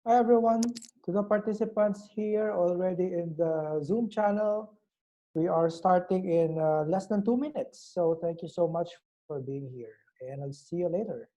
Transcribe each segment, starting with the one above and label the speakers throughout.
Speaker 1: Hi everyone, to the participants here already in the Zoom channel. We are starting in less than 2 minutes. So thank you so much for being here and I'll see you later.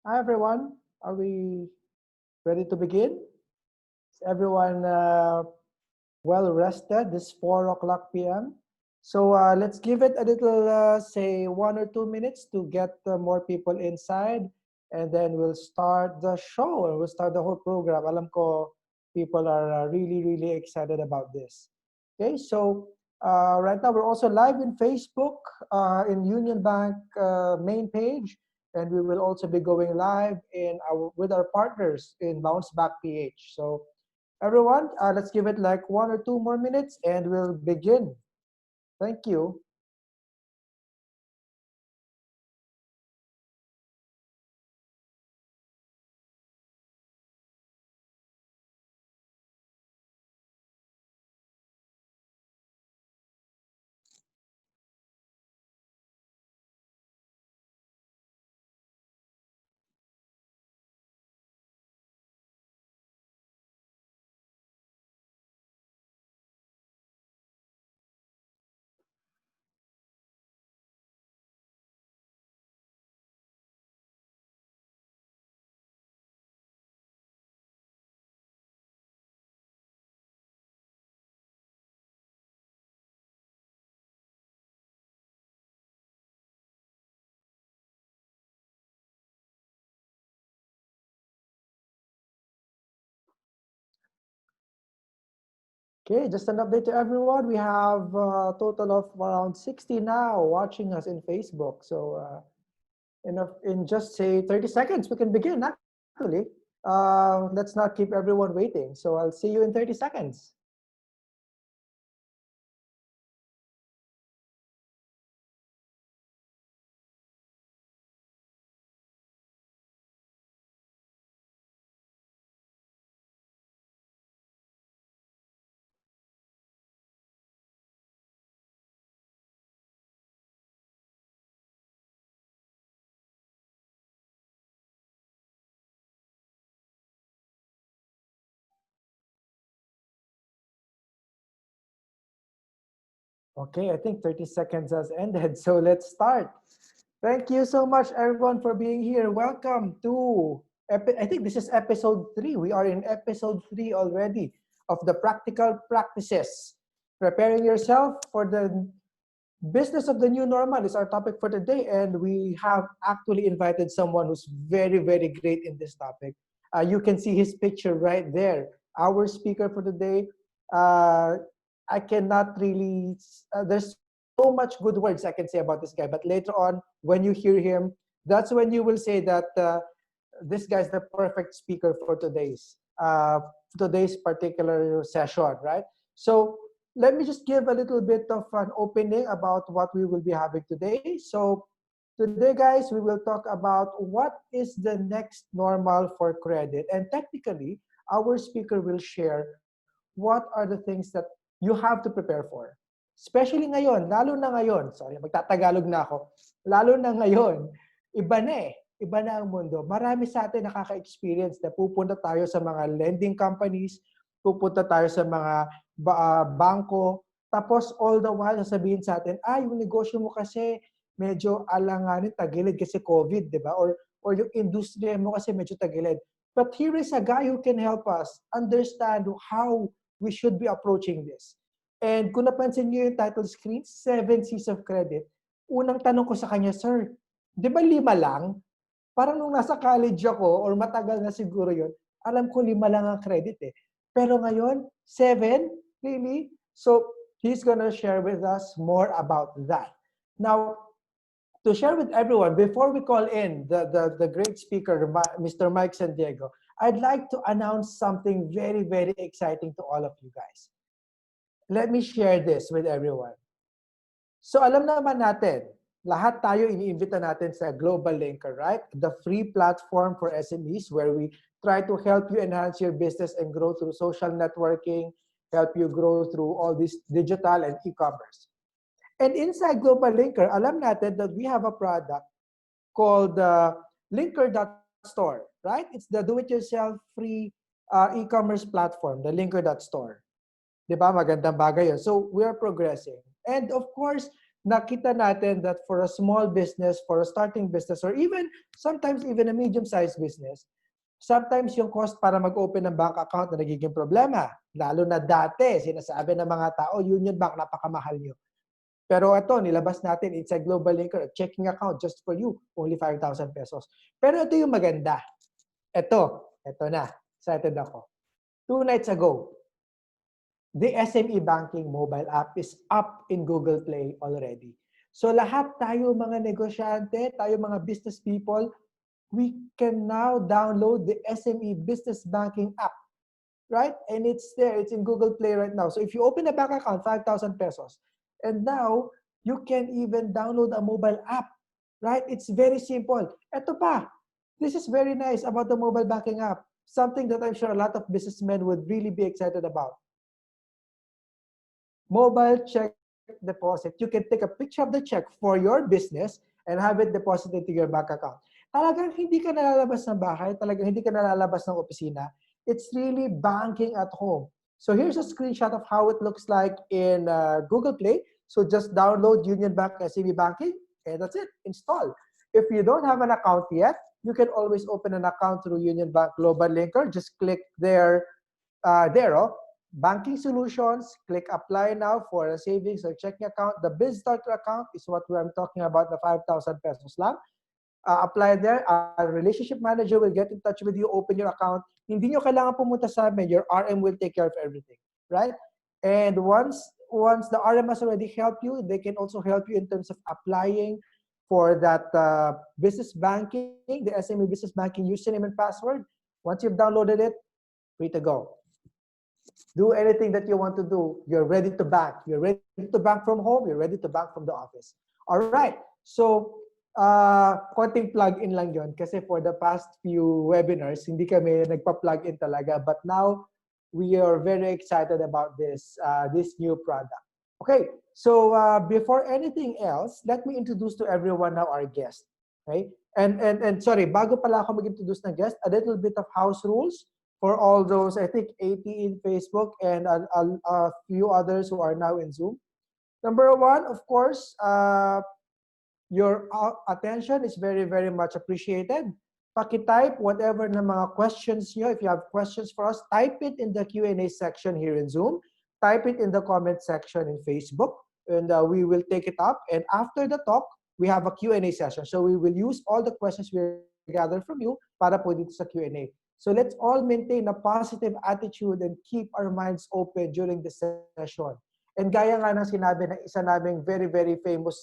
Speaker 1: Hi everyone, are we ready to begin? Is everyone well rested this 4 o'clock p.m.? So let's give it a little, say 1 or 2 minutes to get more people inside and then we'll start the show and we'll start the whole program. Alam ko people are really excited about this. Okay, so right now we're also live in Facebook, in Union Bank main page, and we will also be going live with our partners in Bounce Back PH. So everyone, let's give it like 1 or 2 more minutes and we'll begin. Thank you. Okay, just an update to everyone. We have a total of around 60 now watching us in Facebook. So in just say 30 seconds, we can begin actually. Let's not keep everyone waiting. So I'll see you in 30 seconds. Okay, I think 30 seconds has ended. So let's start. Thank you so much, everyone, for being here. Welcome to, I think this is episode 3. We are in episode 3 already of the practical practices. Preparing yourself for the Business of the new normal is our topic for today, and we have actually invited someone who's very, very great in this topic. You can see his picture right there. Our speaker for today, uh, I cannot really, there's so much good words I can say about this guy, but later on, when you hear him, that's when you will say that this guy's the perfect speaker for today's particular session, right? So let me just give a little bit of an opening about what we will be having today. So today, guys, we will talk about what is the next normal for credit. And technically, our speaker will share what are the things that you have to prepare for. Especially ngayon, lalo na ngayon, sorry, magtatagalog na ako, lalo na ngayon, iba na eh. Iba na ang mundo. Marami sa atin nakaka-experience na pupunta tayo sa mga lending companies, pupunta tayo sa mga bangko, tapos all the while sasabihin sa atin, yung negosyo mo kasi medyo alanganin, tagilid kasi COVID, di ba? Or yung industriya mo kasi medyo tagilid. But here is a guy who can help us understand how we should be approaching this. And kung napansin niyo yung title screen, 7 C's of Credit, unang tanong ko sa kanya, Sir, di ba 5 lang? Parang nung nasa college ako, or matagal na siguro yon, alam ko 5 lang ang credit eh. Pero ngayon, 7? Really? So, he's gonna share with us more about that. Now, to share with everyone, before we call in the great speaker, Mr. Mike San Diego, I'd like to announce something very, very exciting to all of you guys. Let me share this with everyone. So, alam naman natin, lahat tayo iniimbita natin sa Global Linker, right? The free platform for SMEs where we try to help you enhance your business and grow through social networking, help you grow through all this digital and e-commerce. And inside Global Linker, alam natin that we have a product called Linker.store, right? It's the do-it-yourself free e-commerce platform, the Linker.store. Diba? Magandang bagay yun. So we are progressing. And of course, nakita natin that for a small business, for a starting business, or even sometimes even a medium-sized business, sometimes yung cost para mag-open ng bank account na nagiging problema. Lalo na dati, sinasabi ng mga tao, Union Bank, napakamahal nyo. Pero ito, nilabas natin inside Global Linker, checking account just for you, only 5,000 pesos. Pero ito yung maganda. Ito na. Excited ako. 2 nights ago, the SME Banking mobile app is up in Google Play already. So lahat tayo mga negosyante, tayo mga business people, we can now download the SME Business Banking app, right? And it's there, it's in Google Play right now. So if you open a bank account, 5,000 pesos. And now, you can even download a mobile app, right? It's very simple. Ito pa, this is very nice about the mobile banking app. Something that I'm sure a lot of businessmen would really be excited about. Mobile check deposit. You can take a picture of the check for your business and have it deposited to your bank account. Talagang hindi ka nalalabas ng bahay, talagang hindi ka nalalabas ng opisina. It's really banking at home. So here's a screenshot of how it looks like in Google Play. So just download Union Bank SME Banking, and that's it. Install. If you don't have an account yet, you can always open an account through Union Bank Global Linker. Just click there, Banking Solutions, click Apply Now for a savings or checking account. The Biz Starter account is what I'm talking about, the 5,000 pesos lang. Apply there. Our relationship manager will get in touch with you, open your account. Hindi nyo kailangan pumunta sa amin. Your RM will take care of everything, right? And once the RM has already helped you, they can also help you in terms of applying for that business banking, the SME business banking username and password. Once you've downloaded it, free to go. Do anything that you want to do. You're ready to bank. You're ready to bank from home. You're ready to bank from the office. All right. So, konting plug-in lang yon kasi for the past few webinars, hindi kami nagpa-plug-in talaga. But now, we are very excited about this new product. Okay. So, before anything else, let me introduce to everyone now our guest. Okay. And sorry, bago pala ako mag-introduce ng guest, a little bit of house rules. For all those, I think 80 in Facebook and a few others who are now in Zoom. Number 1, of course, your attention is very, very much appreciated. Paki-type whatever na mga questions nyo. If you have questions for us, type it in the Q&A section here in Zoom. Type it in the comment section in Facebook. and we will take it up. And after the talk, we have a Q&A session. So we will use all the questions we gather from you para po dito sa Q&A. So let's all maintain a positive attitude and keep our minds open during the session. And gaya nga ng sinabi ng isa naming very, very famous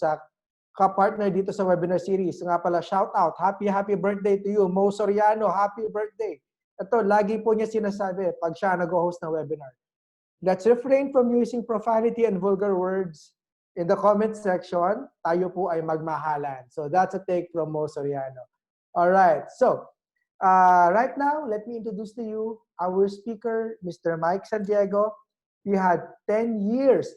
Speaker 1: ka-partner dito sa webinar series, nga pala, shout out, happy birthday to you, Mo Soriano, happy birthday. Ito, lagi po niya sinasabi pag siya nag-host ng webinar. Let's refrain from using profanity and vulgar words in the comment section. Tayo po ay magmahalan. So that's a take from Mo Soriano. All right. So right now, let me introduce to you our speaker, Mr. Mike Santiago. He had 10 years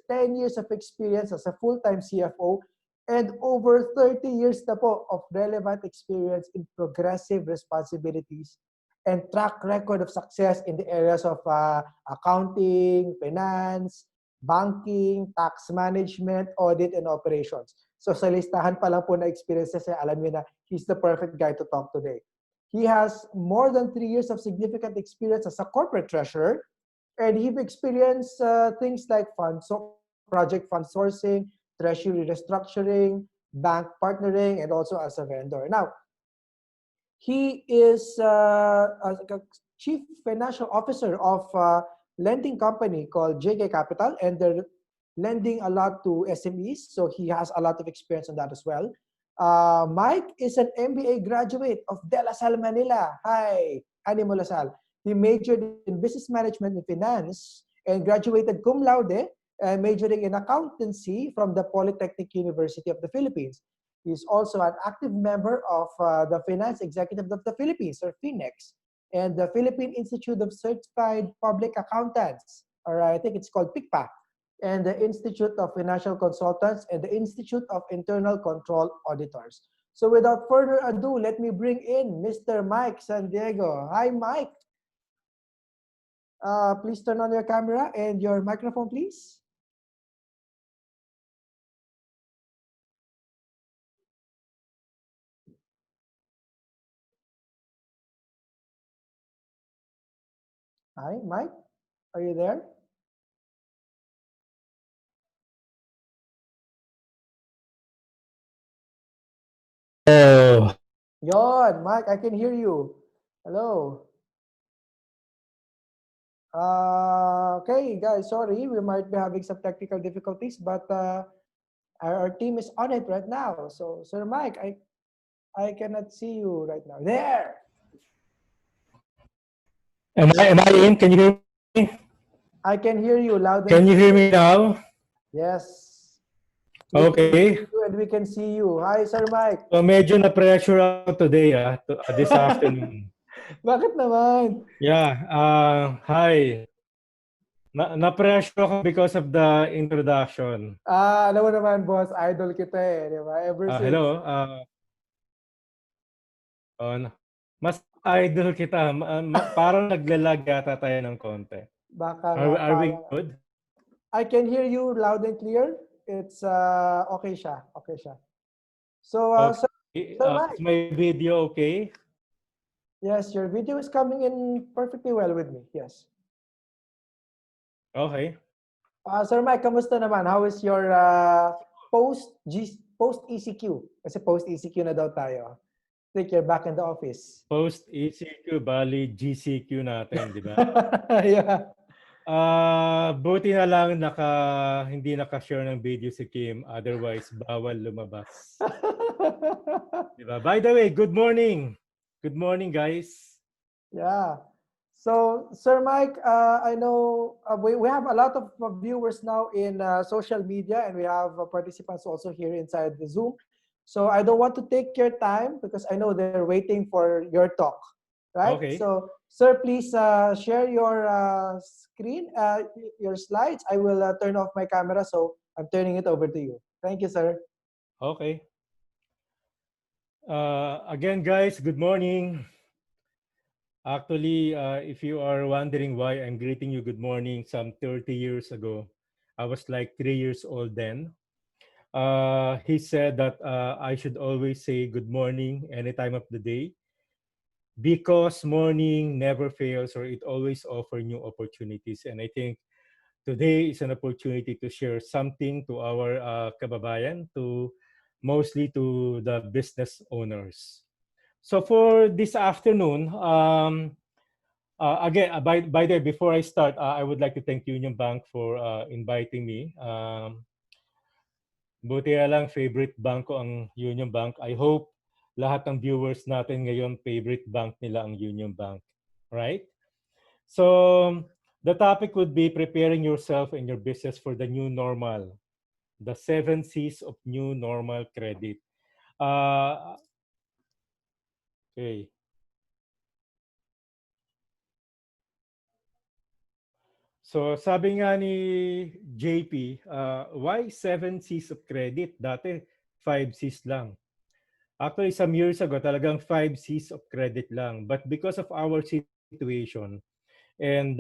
Speaker 1: of experience as a full-time CFO and over 30 years na po of relevant experience in progressive responsibilities and track record of success in the areas of accounting, finance, banking, tax management, audit, and operations. So sa listahan pa lang po na experiences, alam niyo na he's the perfect guy to talk today. He has more than 3 years of significant experience as a corporate treasurer, and he's experienced things like project fund sourcing, treasury restructuring, bank partnering, and also as a vendor. Now, he is a chief financial officer of a lending company called JK Capital, and they're lending a lot to SMEs, so he has a lot of experience on that as well. Mike is an MBA graduate of De La Salle, Manila. Hi, Animo La Salle. He majored in business management and finance and graduated cum laude, majoring in accountancy from the Polytechnic University of the Philippines. He's also an active member of the Finance Executive of the Philippines, or FINEX, and the Philippine Institute of Certified Public Accountants, or I think it's called PICPA, and the Institute of Financial Consultants, and the Institute of Internal Control Auditors. So without further ado, let me bring in Mr. Mike Santiago. Hi, Mike. Please turn on your camera and your microphone, please. Hi, Mike. Are you there?
Speaker 2: Oh.
Speaker 1: Yon, Mike, I can hear you. Hello. Okay, guys, sorry, we might be having some technical difficulties, but our team is on it right now. So, Sir Mike, I cannot see you right now. There.
Speaker 2: Am I in? Can you hear me?
Speaker 1: I can hear you loud and
Speaker 2: Can you hear me now?
Speaker 1: Yes.
Speaker 2: Okay.
Speaker 1: And we can see you. Hi, Sir Mike.
Speaker 2: So medyo na-pressure ako today this afternoon.
Speaker 1: Bakit naman?
Speaker 2: Yeah. Hi. Na-pressure ako because of the introduction.
Speaker 1: Alam mo naman, boss, idol kita di ba? Ever since.
Speaker 2: Hello. Mas idol kita. Parang naglalag yata tayo ng konti.
Speaker 1: Baka
Speaker 2: Are we good?
Speaker 1: I can hear you loud and clear. It's okay siya. Okay siya. So,
Speaker 2: okay. Is my video okay?
Speaker 1: Yes, your video is coming in perfectly well with me. Yes.
Speaker 2: Okay.
Speaker 1: Sir Mike, kamusta naman? How is your post ECQ? Kasi post ECQ na daw tayo. I think you're back in the office.
Speaker 2: Post ECQ, bali GCQ natin, di ba?
Speaker 1: Yeah.
Speaker 2: Buti na lang hindi naka-share ng video si Kim, otherwise bawal lumabas. Diba? By the way, good morning. Good morning, guys.
Speaker 1: Yeah. So, Sir Mike, I know we have a lot of viewers now in social media, and we have participants also here inside the Zoom. So I don't want to take your time because I know they're waiting for your talk, right?
Speaker 2: Okay.
Speaker 1: So, sir, please share your screen, your slides. I will turn off my camera, so I'm turning it over to you. Thank you, sir.
Speaker 2: Okay. Again, guys, good morning. Actually, if you are wondering why I'm greeting you good morning, some 30 years ago, I was like 3 years old then. He said that I should always say good morning any time of the day because morning never fails, or it always offers new opportunities. And I think today is an opportunity to share something to our kababayan, mostly to the business owners. So for this afternoon, again, by the way, before I start, I would like to thank Union Bank for inviting me. Buti nga lang, favorite bank ko ang Union Bank. I hope lahat ng viewers natin ngayon, favorite bank nila ang Union Bank. Right? So, the topic would be preparing yourself and your business for the new normal. The 7 C's of new normal credit. Okay. So sabi nga ni JP, why 7 C's of credit? Dati 5 C's lang. Actually, some years ago, talagang 5 C's of credit lang. But because of our situation, and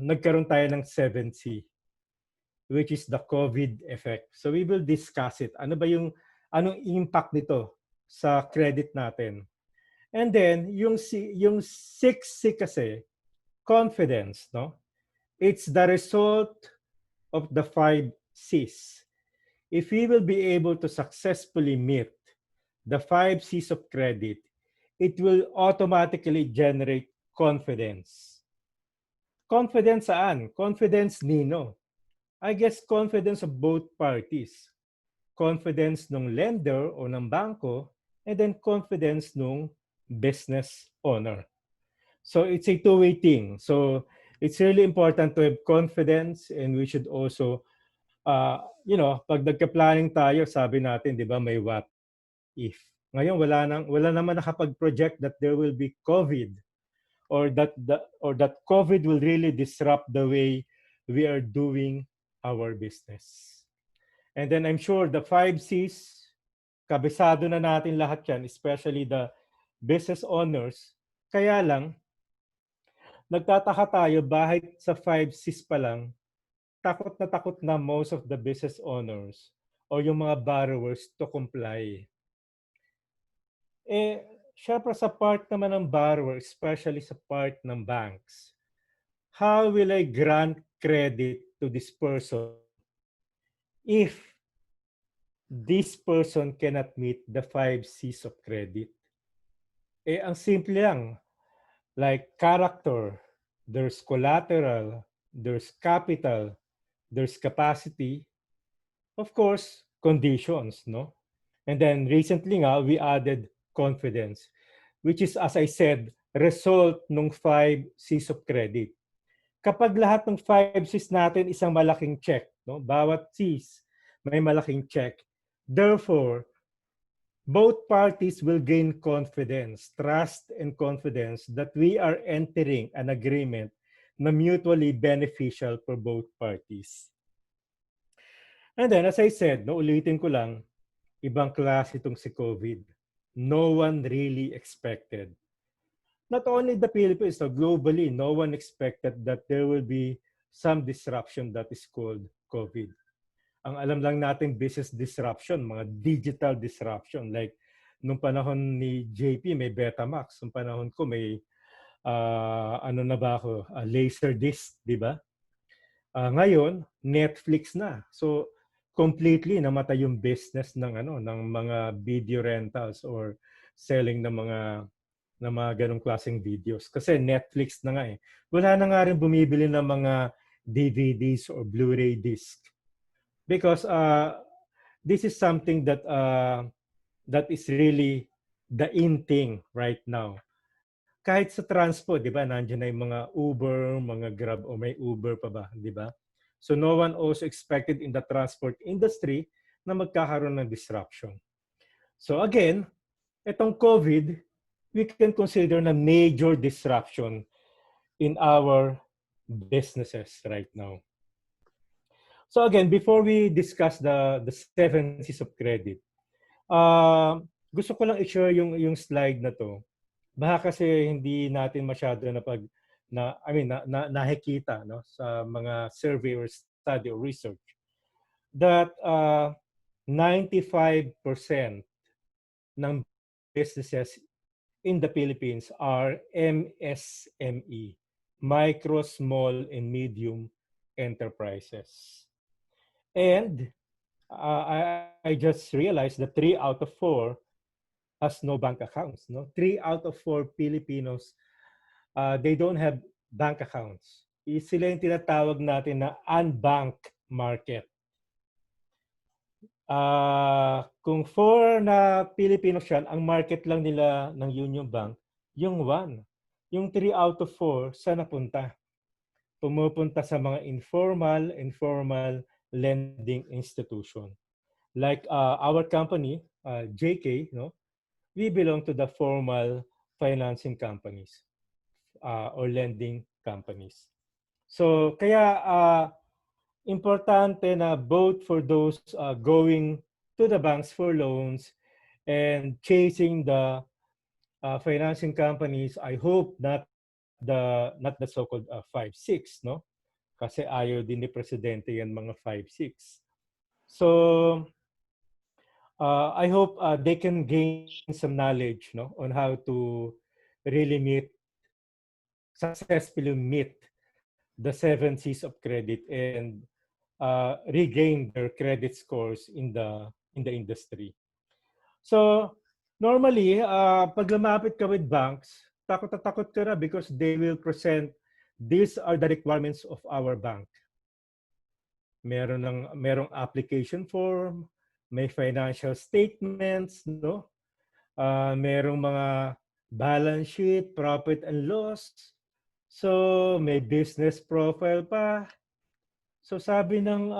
Speaker 2: nagkaroon tayo ng 7C, which is the COVID effect. So we will discuss it. Anong impact nito sa credit natin? And then, yung 6C kasi, confidence, no? It's the result of the 5 C's. If we will be able to successfully meet the 5 C's of credit, it will automatically generate confidence. Confidence saan? Confidence nino? I guess confidence of both parties. Confidence ng lender o ng banko, and then confidence ng business owner. So it's a two-way thing. So it's really important to have confidence, and we should also, pag nagka-planning tayo, sabi natin, di ba, may what if. Ngayon, wala naman nakapag-project that there will be COVID, or that COVID will really disrupt the way we are doing our business. And then I'm sure the 5 C's, kabisado na natin lahat yan, especially the business owners. Kaya lang, nagtataka tayo bahit sa 5 C's pa lang, takot na most of the business owners or yung mga borrowers to comply. Syempre sa part naman ng borrower, especially sa part ng banks, how will I grant credit to this person if this person cannot meet the 5 C's of credit? Ang simple lang. Like character, there's collateral, there's capital, there's capacity, of course, conditions, no? And then recently we added confidence, which is, as I said, result ng 5 C's of credit. Kapag lahat ng 5 C's natin isang malaking check, no? Bawat C's may malaking check. Therefore, both parties will gain confidence, trust, and confidence that we are entering an agreement na mutually beneficial for both parties. And then, as I said, ulitin ko lang, ibang klase itong si COVID. No one really expected. Not only the Philippines, globally, no one expected that there will be some disruption that is called COVID. Ang alam lang natin business disruption, mga digital disruption. Like, nung panahon ni JP, may Betamax. Nung panahon ko, may, Laserdisc, di ba? Ngayon, Netflix na. So, completely namatay yung business ng mga video rentals or selling ng mga ganong klaseng videos. Kasi Netflix na nga eh. Wala na nga rin bumibili ng mga DVDs or Blu-ray disc. Because this is something that is really the in thing right now. Kahit sa transport, di ba, nandiyan na yung mga Uber, mga Grab, o may Uber pa ba, di ba? So no one also expected in the transport industry na magkakaroon ng disruption. So again, itong COVID, we can consider na major disruption in our businesses right now. So again, before we discuss the 7 C's of credit, gusto ko lang i-share yung slide na to. Baka kasi hindi natin masyado nakikita sa mga survey or study or research that 95% ng businesses in the Philippines are MSME, micro, small, and medium enterprises. And I just realized that 3 out of 4 has no bank accounts. No, 3 out of 4 Filipinos, they don't have bank accounts. Sila yung tinatawag natin na unbanked market. Kung 4 na Filipinos yan, ang market lang nila ng Union Bank, yung 1. Yung 3 out of 4, saan napunta? Pumupunta sa mga informal lending institution. Like our company, JK, no? We belong to the formal financing companies or lending companies. So kaya importante na both for those going to the banks for loans and chasing the financing companies, I hope not the so-called 5-6, no? Kasi ayaw din ni Presidente yan mga 5-6. So I hope they can gain some knowledge, no, on how to really successfully meet the 7 C's of credit and regain their credit scores in the industry. So normally, pag lumapit ka with banks, takot na takot ka na because they will present, these are the requirements of our bank. Merong application form, may financial statements, no? Merong mga balance sheet, profit and loss. So may business profile pa. So sabi ng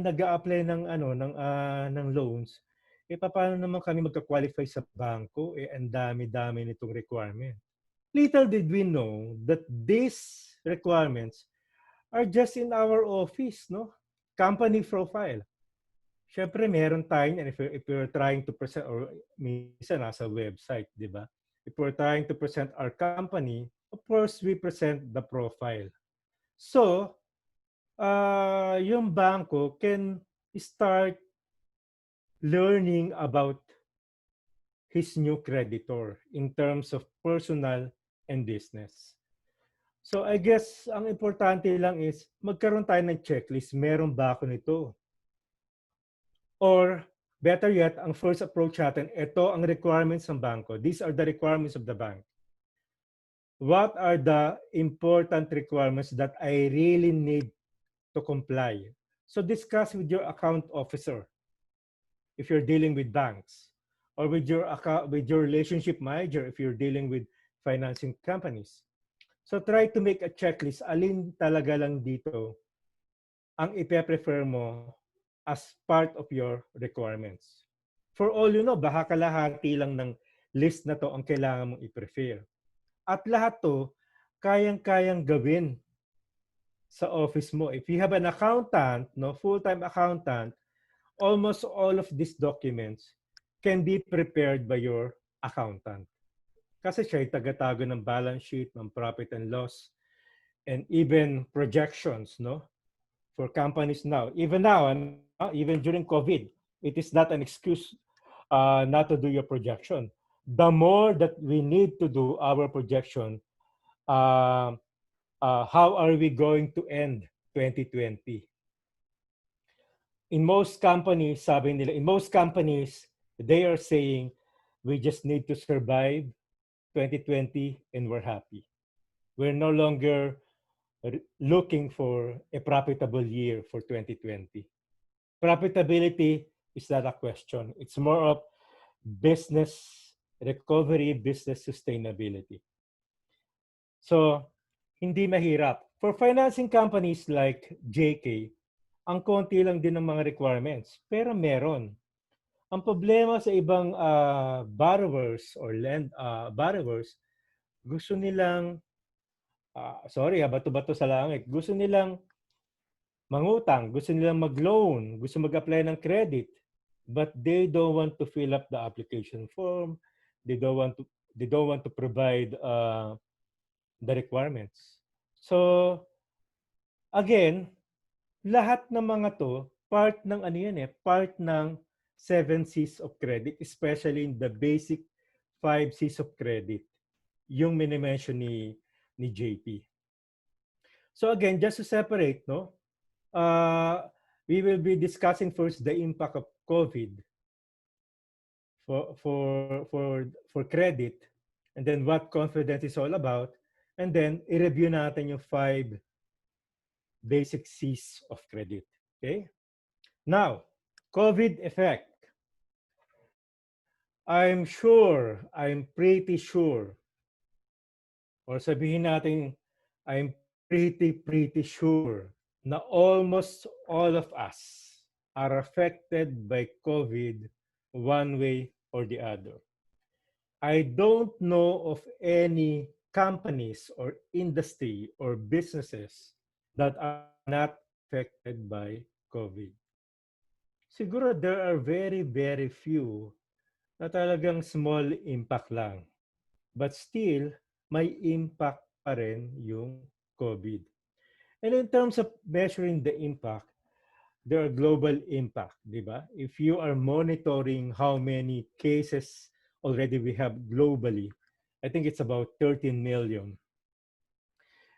Speaker 2: nag-a-apply ng loans, paano naman kami magka-qualify sa bangko? Ang dami-dami nitong requirement. Little did we know that these requirements are just in our office, no? Company profile. Siyempre, meron tayo and if we're trying to present, or minsan nasa website, di ba? If we're trying to present our company, of course, we present the profile. So, yung bangko can start learning about his new creditor in terms of personal and business. So I guess ang importante lang is magkaroon tayo ng checklist. Meron ba ako nito? Or better yet, ang first approach natin, ito ang requirements ng bangko. These are the requirements of the bank. What are the important requirements that I really need to comply? So discuss with your account officer if you're dealing with banks, or with your relationship manager if you're dealing with financing companies. So try to make a checklist. Alin talaga lang dito ang ipe-prefer mo as part of your requirements. For all you know, baka kalahati lang ng list na to ang kailangan mong i-prefer. At lahat to, kayang-kayang gawin sa office mo. If you have an accountant, no, full-time accountant, almost all of these documents can be prepared by your accountant. Kasi siya ay taga-tago ng balance sheet, ng profit and loss, and even projections, no? For companies now. Even now, and even during COVID, it is not an excuse not to do your projection. The more that we need to do our projection, how are we going to end 2020? In most companies, sabi nila, in most companies, they are saying, we just need to survive 2020 and we're happy. We're no longer looking for a profitable year for 2020. Profitability is not a question. It's more of business recovery, business sustainability. So, hindi mahirap. For financing companies like JK, ang konti lang din ng mga requirements, pero meron. Ang problema sa ibang borrowers or borrowers, gusto nilang, bato-bato sa langit, gusto nilang mangutang, gusto nilang mag-loan, gusto mag-apply ng credit, but they don't want to fill up the application form. They don't want to provide the requirements. So again, lahat ng mga to part ng part ng 7 C's of credit, especially in the basic 5 C's of credit, yung minimension ni JP. So again, just to separate, no, we will be discussing first the impact of COVID for credit, and then what confidence is all about, and then i-review natin yung 5 basic C's of credit. Okay? Now, COVID effect. I'm pretty sure, or sabihin natin, I'm pretty sure na almost all of us are affected by COVID one way or the other. I don't know of any companies or industry or businesses that are not affected by COVID. Siguro there are very few na talagang small impact lang. But still, may impact pa rin yung COVID. And in terms of measuring the impact, there are global impact, di ba? If you are monitoring how many cases already we have globally, I think it's about 13 million.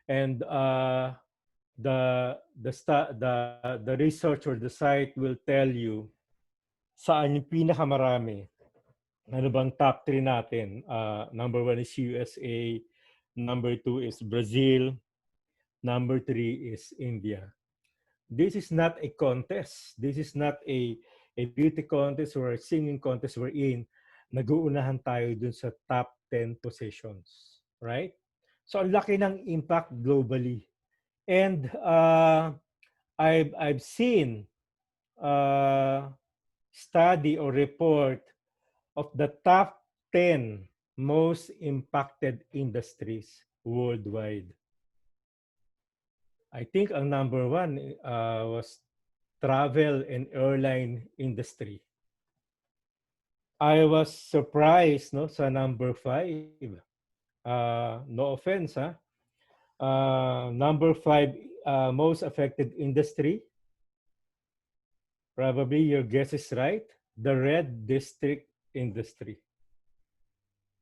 Speaker 2: And the research or the site will tell you saan yung pinakamarami. Ano bang top 3 natin? Number 1 is USA, number 2 is Brazil, number 3 is India. This is not a contest. This is not a beauty contest or a singing contest we're in. Nag-uunahan tayo dun sa top 10 positions. Right? So, ang laki ng impact globally. And I've seen study or report of the top 10 most impacted industries worldwide. I think ang number 1 was travel and airline industry. I was surprised no sa number 5. No offense ha. Number 5 most affected industry. Probably your guess is right. The red district industry.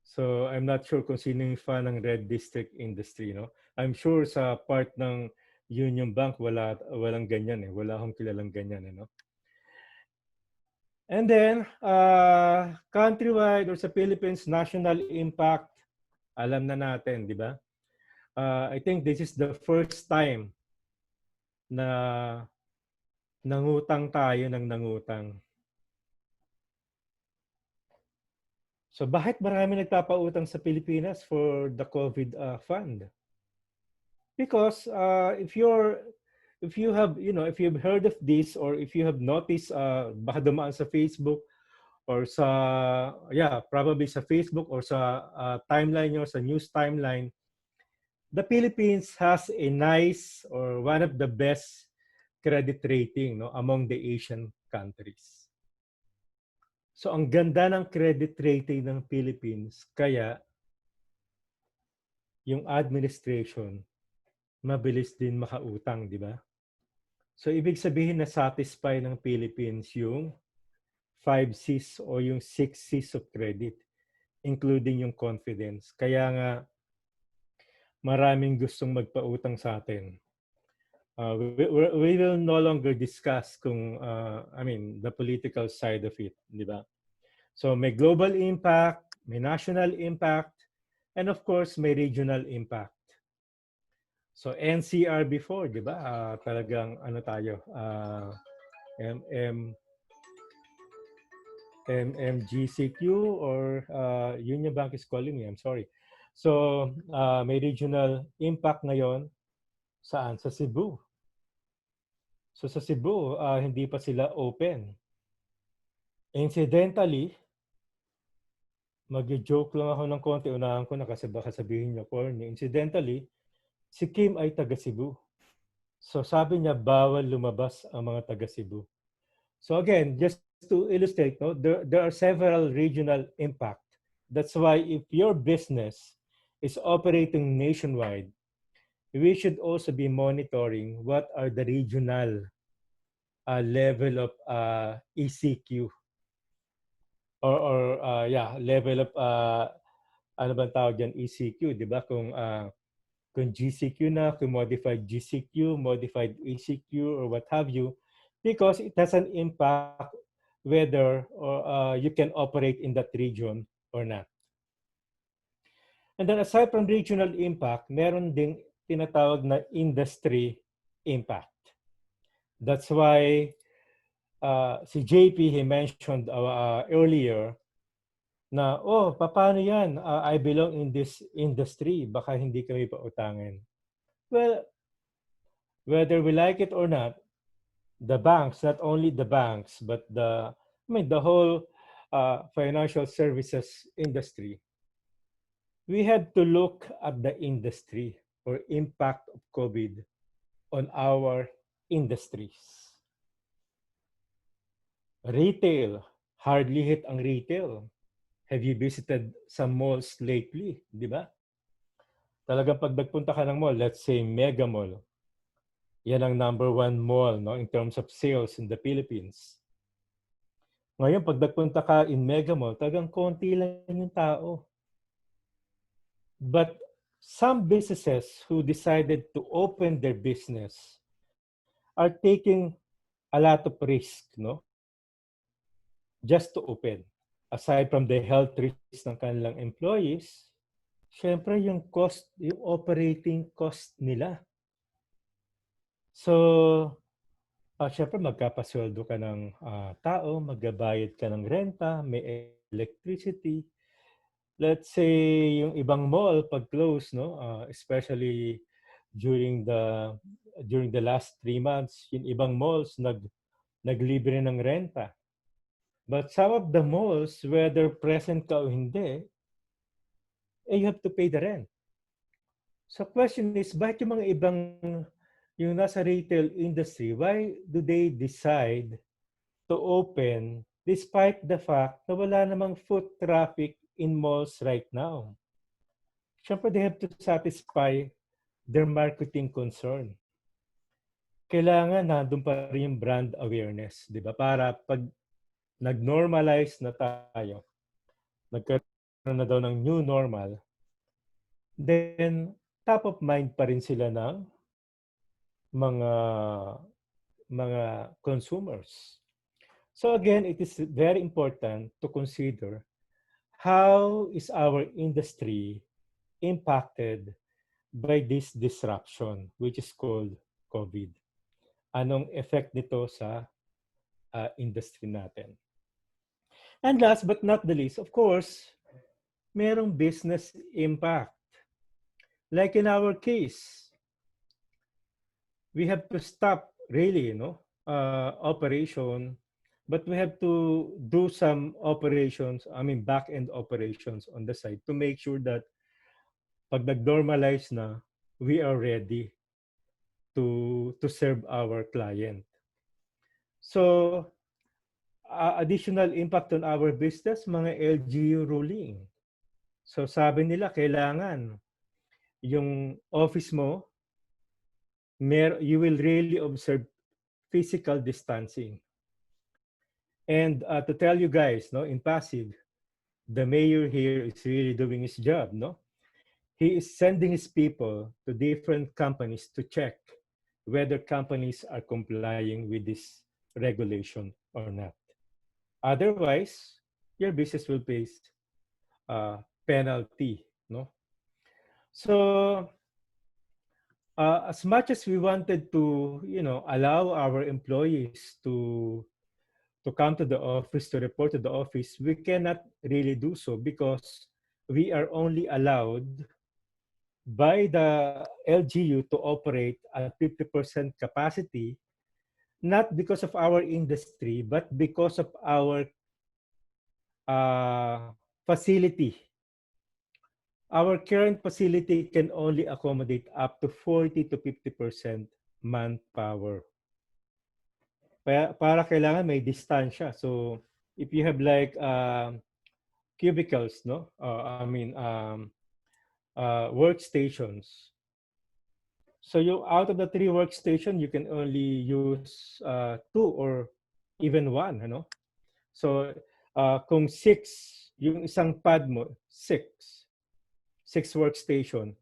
Speaker 2: So I'm not sure kung sino yung fan ng red district industry, no? I'm sure sa part ng Union Bank walang ganyan eh. Wala akong kilalang ganyan eh, no? And then countrywide or sa Philippines national impact, alam na natin, di ba? I think this is the first time na nangutang tayo ng nangutang. So bakit marami nagpapautang sa Pilipinas for the COVID fund? Because if you've heard of this or if you have noticed baka dumaan sa Facebook or probably sa Facebook or sa timeline nyo, sa news timeline, the Philippines has a nice or one of the best credit rating no among the Asian countries. So ang ganda ng credit rating ng Philippines kaya yung administration mabilis din makautang, di ba? So ibig sabihin na satisfy ng Philippines yung 5 C's o yung 6 C's of credit, including yung confidence. Kaya nga maraming gustong magpautang sa atin. We will no longer discuss the political side of it, di ba? So may global impact, may national impact, and of course may regional impact. So NCR before, di ba? Talagang ano tayo, MMGCQ or Union Bank is calling me, I'm sorry. So may regional impact ngayon saan? Sa Cebu. So sa Cebu, hindi pa sila open. Incidentally, mag-joke lang ako ng konti, unahan ko na kasi baka sabihin niyo, corny. Incidentally, si Kim ay taga Cebu. So sabi niya, bawal lumabas ang mga taga Cebu. So again, just to illustrate, no, there are several regional impact. That's why if your business is operating nationwide, we should also be monitoring what are the regional level of ECQ or level of ano ba tawag diyan ECQ, 'di ba? Kung kung GCQ na, kung modified GCQ, modified ACQ, or what have you, because it has an impact whether or you can operate in that region or not. And then aside from regional impact, meron ding tinatawag na industry impact. That's why si JP, he mentioned earlier na, paano yan? I belong in this industry. Baka hindi kami pautangin. Well, whether we like it or not, the banks, not only the banks, but the whole financial services industry, we have to look at the industry or impact of COVID on our industries. Retail, hardly hit ang retail. Have you visited some malls lately? Di ba? Talagang pag nagpunta ka ng mall, let's say Mega Mall, yan ang number one mall, no, in terms of sales in the Philippines. Ngayon, pag nagpunta ka in Mega Mall, talagang konti lang yung tao. But some businesses who decided to open their business are taking a lot of risk, no? Just to open. Aside from the health risks ng kanilang employees, syempre yung cost, yung operating cost nila. So, syempre magkapasweldo ka ng tao, magbabayad ka ng renta, may electricity. Let's say yung ibang mall pag close, no, especially during the last 3 months, yung ibang malls naglibre ng renta. But some of the malls, whether present ka o hindi, you have to pay the rent. So question is, bakit yung mga ibang, yung nasa retail industry, why do they decide to open despite the fact na wala namang foot traffic in malls right now? Siyempre, they have to satisfy their marketing concern. Kailangan nandun pa rin yung brand awareness, di ba? Para pag nag-normalize na tayo, nagkaroon na daw ng new normal, then top of mind pa rin sila ng mga consumers. So again, it is very important to consider how is our industry impacted by this disruption, which is called COVID. Anong effect nito sa industry natin? And last but not the least, of course, merong business impact. Like in our case, we have to stop really, operation, but we have to do some operations, back-end operations on the side to make sure that pag nag-normalize na, we are ready to serve our client. So, additional impact on our business, mga LGU ruling. So, sabi nila, kailangan yung office mo, you will really observe physical distancing. And to tell you guys, no, in Pasig, the mayor here is really doing his job, no? He is sending his people to different companies to check whether companies are complying with this regulation or not. Otherwise, your business will face penalty, no? So, as much as we wanted to, allow our employees to come to the office, to report to the office, we cannot really do so because we are only allowed by the LGU to operate at 50% capacity, not because of our industry, but because of our facility. Our current facility can only accommodate up to 40 to 50% manpower. Para kailangan may distansya. So if you have like cubicles, no? Workstations. So out of the 3 workstation, you can only use 2 or even 1, ano? So kung 6, yung isang pad mo, 6 workstation.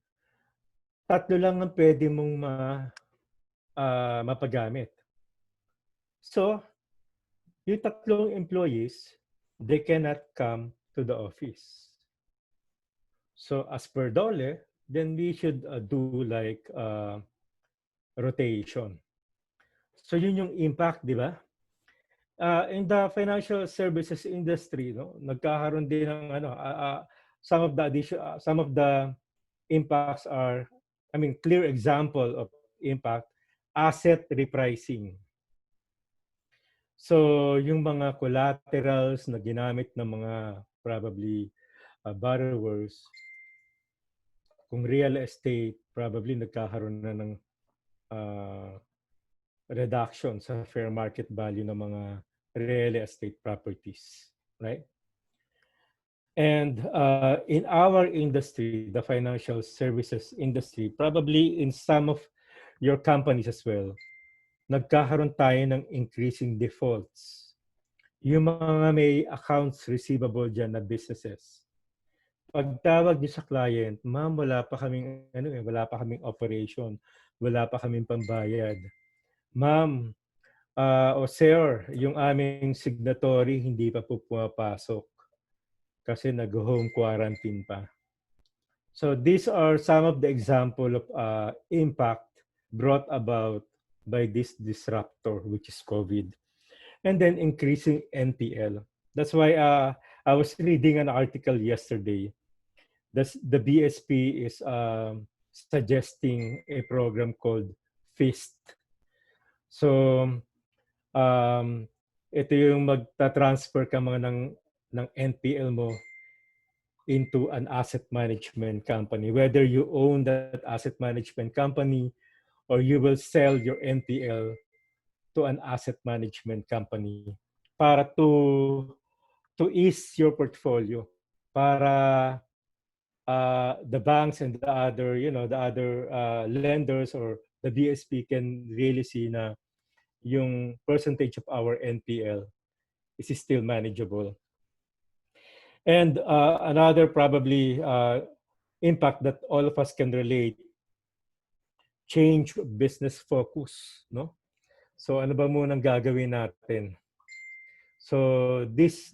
Speaker 2: tatlo lang ang pwede mong mapagamit. So, yung tatlong employees, they cannot come to the office. So, as per DOLE, then we should do like rotation. So, yun yung impact, di ba? In the financial services industry, no, nagkakaroon din ng some of the impacts are, I mean, clear example of impact, asset repricing. So, yung mga collaterals na ginamit ng mga probably borrowers, kung real estate, probably nagkakaroon na ng uh, reduction sa fair market value ng mga real estate properties, right? And in our industry, the financial services industry, probably in some of your companies as well, nagkakaroon tayo ng increasing defaults. Yung mga may accounts receivable dyan na businesses, pagtawag niyo sa client, ma'am, wala pa kaming operation, wala pa kaming pambayad. Ma'am, o sir, yung aming signatory hindi pa po pumapasok kasi nag-home quarantine pa. So these are some of the example of impact brought about by this disruptor, which is COVID. And then increasing NPL. That's why I was reading an article yesterday. The BSP is suggesting a program called FIST. So, ito yung magta-transfer ka mga ng NPL mo into an asset management company. Whether you own that asset management company or you will sell your NPL to an asset management company para to ease your portfolio, para the banks and the other, the other lenders or the BSP can really see na yung percentage of our NPL is still manageable. And another probably impact that all of us can relate, change business focus, no? So ano ba munang gagawin natin? So this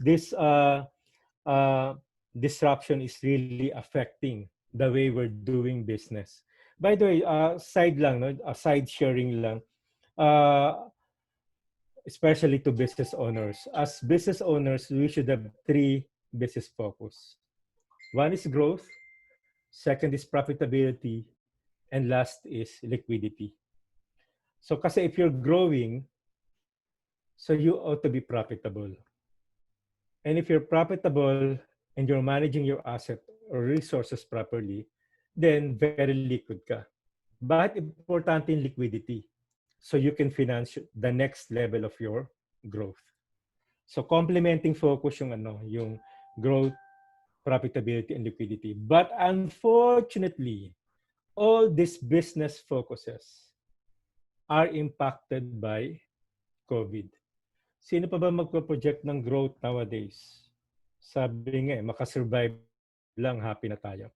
Speaker 2: disruption is really affecting the way we're doing business. By the way, side lang, no? Side sharing lang. Especially to business owners. As business owners, we should have three business focus. One is growth, second is profitability, and last is liquidity. So kasi if you're growing, so you ought to be profitable. And if you're profitable and you're managing your asset or resources properly, then very liquid ka. But importante yung liquidity. So you can finance the next level of your growth. So complementing focus yung growth, profitability, and liquidity. But unfortunately, all these business focuses are impacted by COVID. Sino pa ba magpo-project ng growth nowadays? Sabi nga, makasurvive lang, happy na tayo.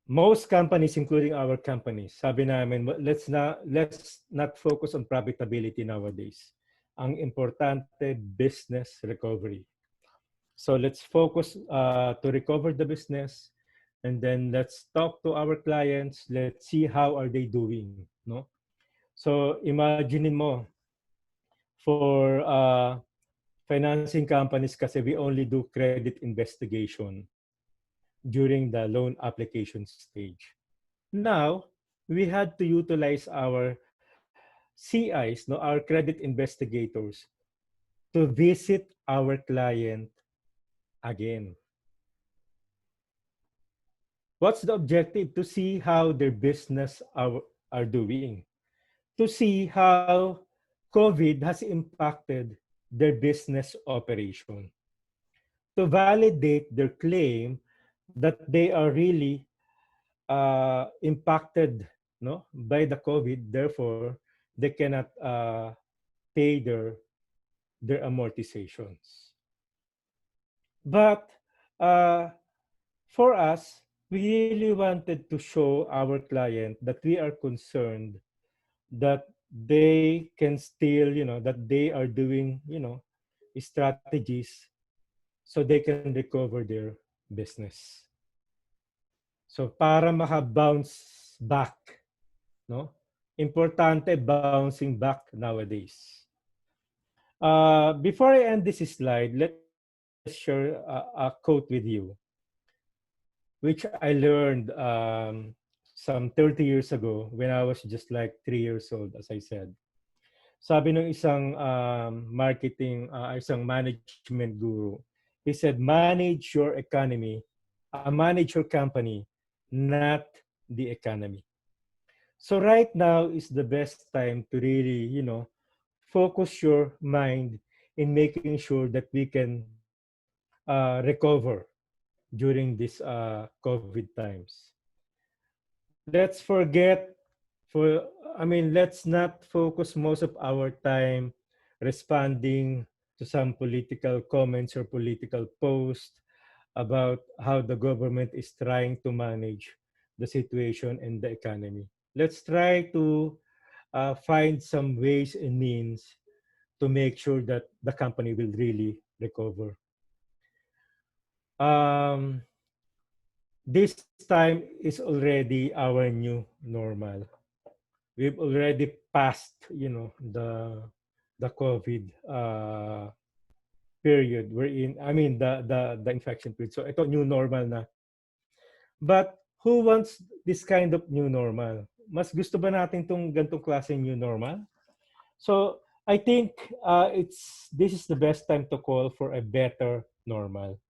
Speaker 2: Most companies, including our companies, sabi namin, let's not focus on profitability nowadays. Ang importante, business recovery. So let's focus to recover the business, and then let's talk to our clients. Let's see how are they doing, no? So imagine mo, for financing companies kasi we only do credit investigation during the loan application stage. Now, we had to utilize our CIs, no, our credit investigators, to visit our client again. What's the objective? To see how their business are doing. To see how COVID has impacted their business operation. To validate their claim that they are really impacted, no, by the COVID, therefore they cannot pay their amortizations. But for us, we really wanted to show our client that we are concerned that they can still, that they are doing, strategies so they can recover their business. So para maka-bounce back, no? Importante bouncing back nowadays. Before I end this slide, let me just share a quote with you, which I learned some 30 years ago when I was just like 3 years old, as I said. Sabi ng isang isang management guru, he said, manage your economy, manage your company, not the economy. So right now is the best time to really, focus your mind in making sure that we can recover during this COVID times. Let's forget for let's not focus most of our time responding to some political comments or political posts about how the government is trying to manage the situation in the economy. Let's try to find some ways and means to make sure that the company will really recover. Um, this time is already our new normal. We've already passed, the COVID period. We're in, the infection period. So ito new normal na. But who wants this kind of new normal? Mas gusto ba natin tong gantong klaseng new normal? So I think this is the best time to call for a better normal.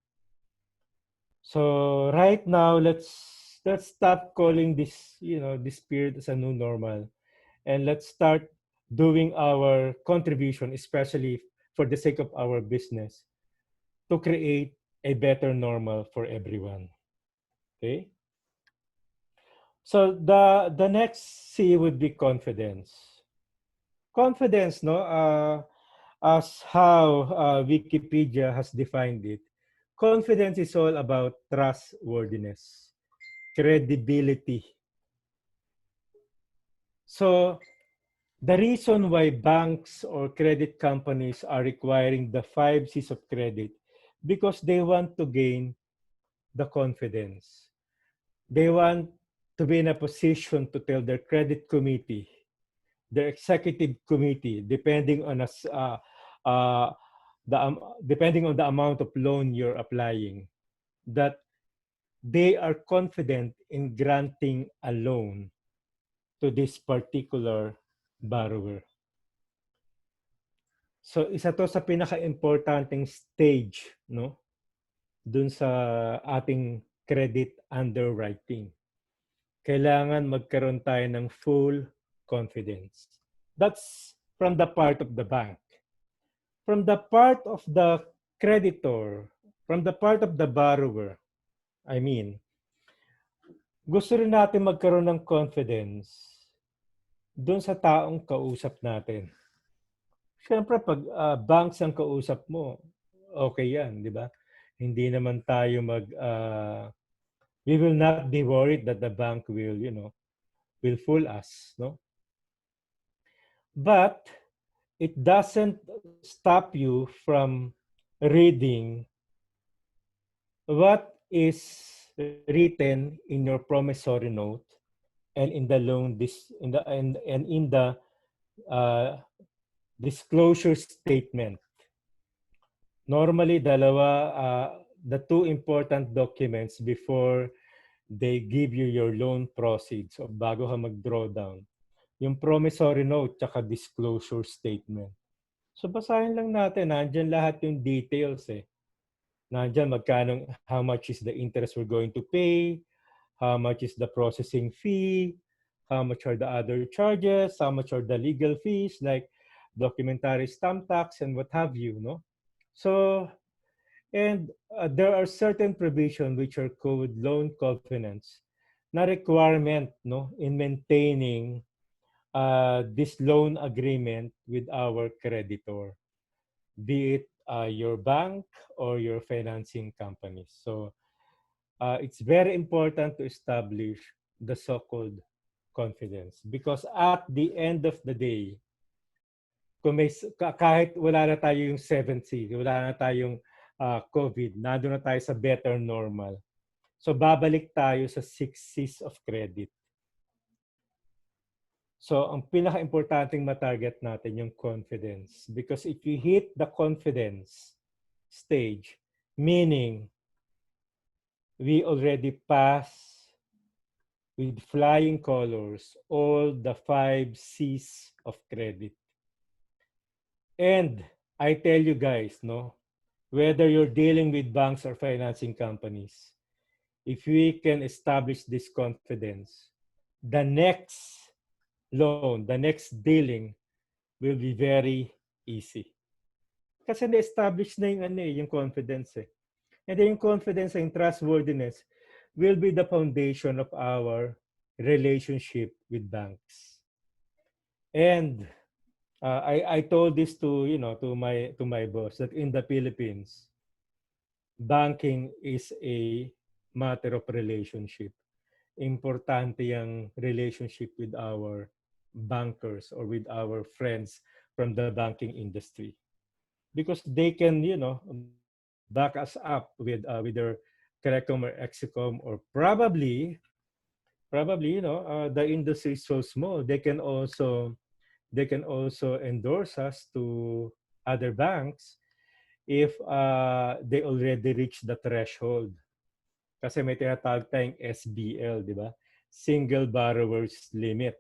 Speaker 2: So right now, let's stop calling this, this period as a new normal, and let's start doing our contribution, especially for the sake of our business, to create a better normal for everyone. Okay. So the next C would be confidence. Confidence, no, as how Wikipedia has defined it, confidence is all about trustworthiness, credibility. So the reason why banks or credit companies are requiring the 5 C's of credit, because they want to gain the confidence. They want to be in a position to tell their credit committee, their executive committee, uh, depending on the amount of loan you're applying, that they are confident in granting a loan to this particular borrower. So isa to sa pinaka-importanting stage, no, dun sa ating credit underwriting. Kailangan magkaroon tayo ng full confidence. That's from the part of the bank. From the part of the creditor, from the part of the borrower, gusto rin natin magkaroon ng confidence doon sa taong kausap natin. Siyempre, pag banks ang kausap mo, okay yan, di ba? Hindi naman tayo we will not be worried that the bank will, will fool us, no? But it doesn't stop you from reading what is written in your promissory note and in the in the uh, disclosure statement. Normally, the two important documents before they give you your loan proceeds o bago ka mag-draw down. Yung promissory note tsaka disclosure statement. So basahin lang natin, nandyan lahat yung details eh. Nandyan how much is the interest we're going to pay, how much is the processing fee, how much are the other charges, how much are the legal fees like documentary stamp tax and what have you, no? So, and there are certain provisions which are called loan covenants na requirement, no, in maintaining this loan agreement with our creditor, be it your bank or your financing company. So it's very important to establish the so-called confidence because at the end of the day, kung kahit wala na tayo yung 7C, wala na tayong COVID, nandun na tayo sa better normal. So babalik tayo sa 6 C's of credit. So ang pinaka-importanting matarget natin yung confidence because if you hit the confidence stage, meaning we already pass with flying colors all the 5 C's of credit. And I tell you guys, no, whether you're dealing with banks or financing companies, if we can establish this confidence, the next loan, the next dealing will be very easy. Kasi na-establish na yung confidence eh. And then yung confidence and trustworthiness will be the foundation of our relationship with banks. And I told this to my boss that in the Philippines, banking is a matter of relationship. Importante yung relationship with our bankers or with our friends from the banking industry. Because they can, back us up with their Telecom or Exicom or probably, the industry is so small. They can also endorse us to other banks if they already reach the threshold. Kasi may tinatawag tayong SBL, di ba? Single Borrower's Limit.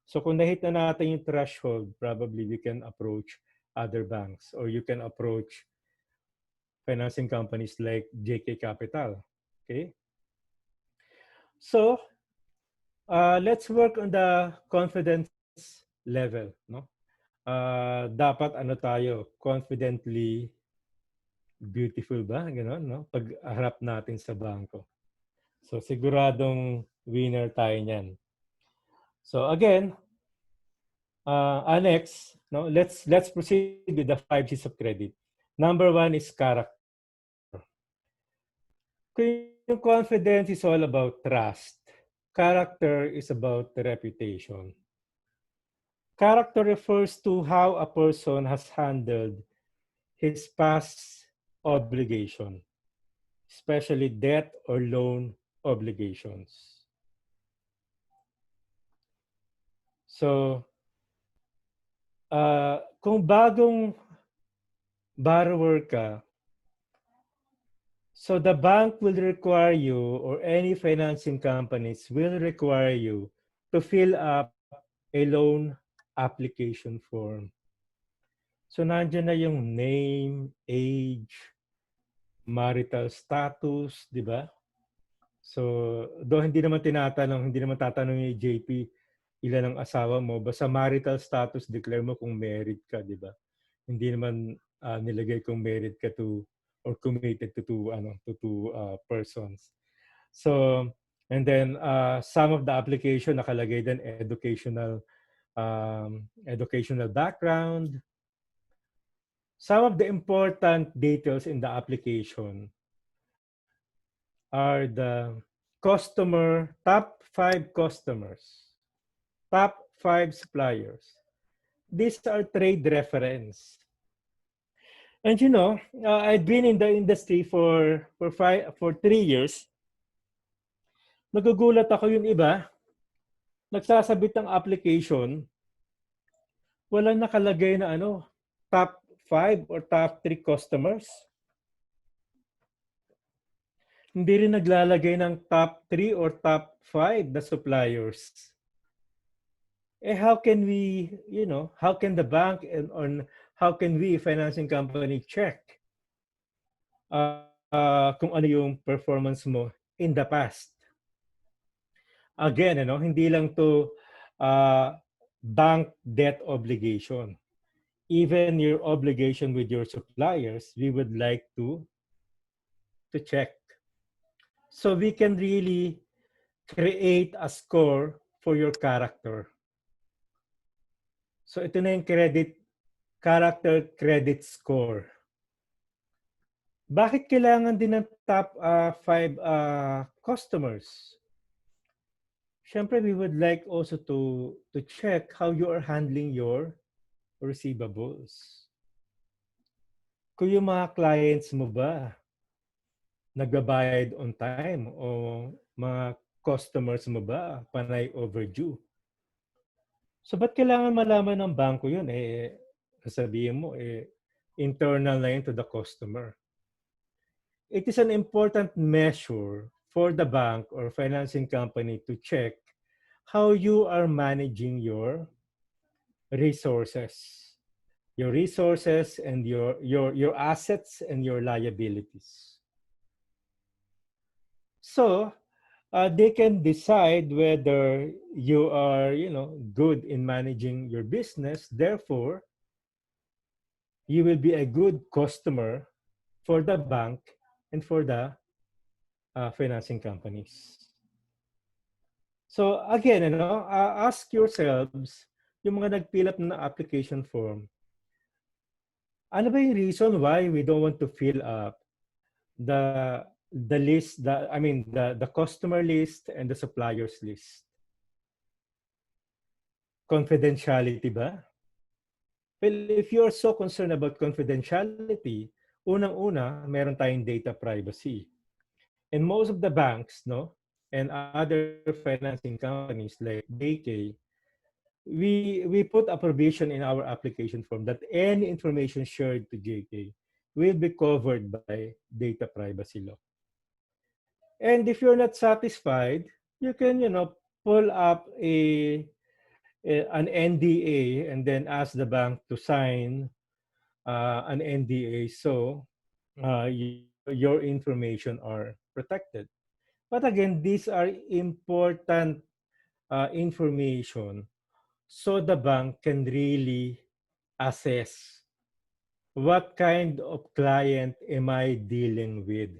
Speaker 2: So kung nahit na natin yung threshold, probably we can approach other banks or you can approach financing companies like JK Capital. Okay? So, let's work on the confidence level. No? Dapat tayo, confidently beautiful ba? Ganon, no? Pag harap natin sa bangko. So, siguradong winner tayo niyan. So, again, Alex, no, let's proceed with the 5 C's of credit. Number 1 is character. Yung confidence is all about trust. Character is about reputation. Character refers to how a person has handled his past obligation, especially debt or loan obligations. So, kung bagong borrower ka, so the bank will require you or any financing companies will require you to fill up a loan application form. So nandiyan na yung name, age, marital status, di ba? So do hindi naman tatanong ni JP ilan ang asawa mo, basta marital status declare mo kung married ka, di ba? Hindi naman nilagay kung married ka to or committed to two persons. So and then some of the application nakalagay din educational background. Some of the important details in the application are the top 5 customers, top 5 suppliers. These are trade reference. And I've been in the industry for 3 years. Nagugulat ako yung iba, nagsasabit ng application, walang nakalagay na top 5 or top 3 customers. Hindi rin naglalagay ng top 3 or top 5 na suppliers. How can we, how can the bank or how can we, financing company, check kung ano yung performance mo in the past? Again, hindi lang to bank debt obligation. Even your obligation with your suppliers, we would like to check. So we can really create a score for your character. So ito na yung character credit score. Bakit kailangan din ng top 5 customers? Siyempre, we would like also to check how you are handling your receivables. Kung yung mga clients mo ba nagbabayad on time o mga customers mo ba panay overdue? So ba't kailangan malaman ng bangko yun? Sasabihin mo, internal na yun to the customer. It is an important measure for the bank or financing company to check how you are managing your resources. Your resources and your assets and your liabilities. So, they can decide whether you are, good in managing your business. Therefore, you will be a good customer for the bank and for the financing companies. So again, ask yourselves, yung mga nag-fill up na application form, ano ba yung reason why we don't want to fill up the list, the customer list and the suppliers list? Confidentiality ba? Well, if you're so concerned about confidentiality, unang-una, meron tayong data privacy. And most of the banks, and other financing companies like JK, we put a provision in our application form that any information shared to JK will be covered by data privacy law. And if you're not satisfied, you can, pull up an NDA and then ask the bank to sign an NDA so your information are protected. But again, these are important information so the bank can really assess what kind of client am I dealing with.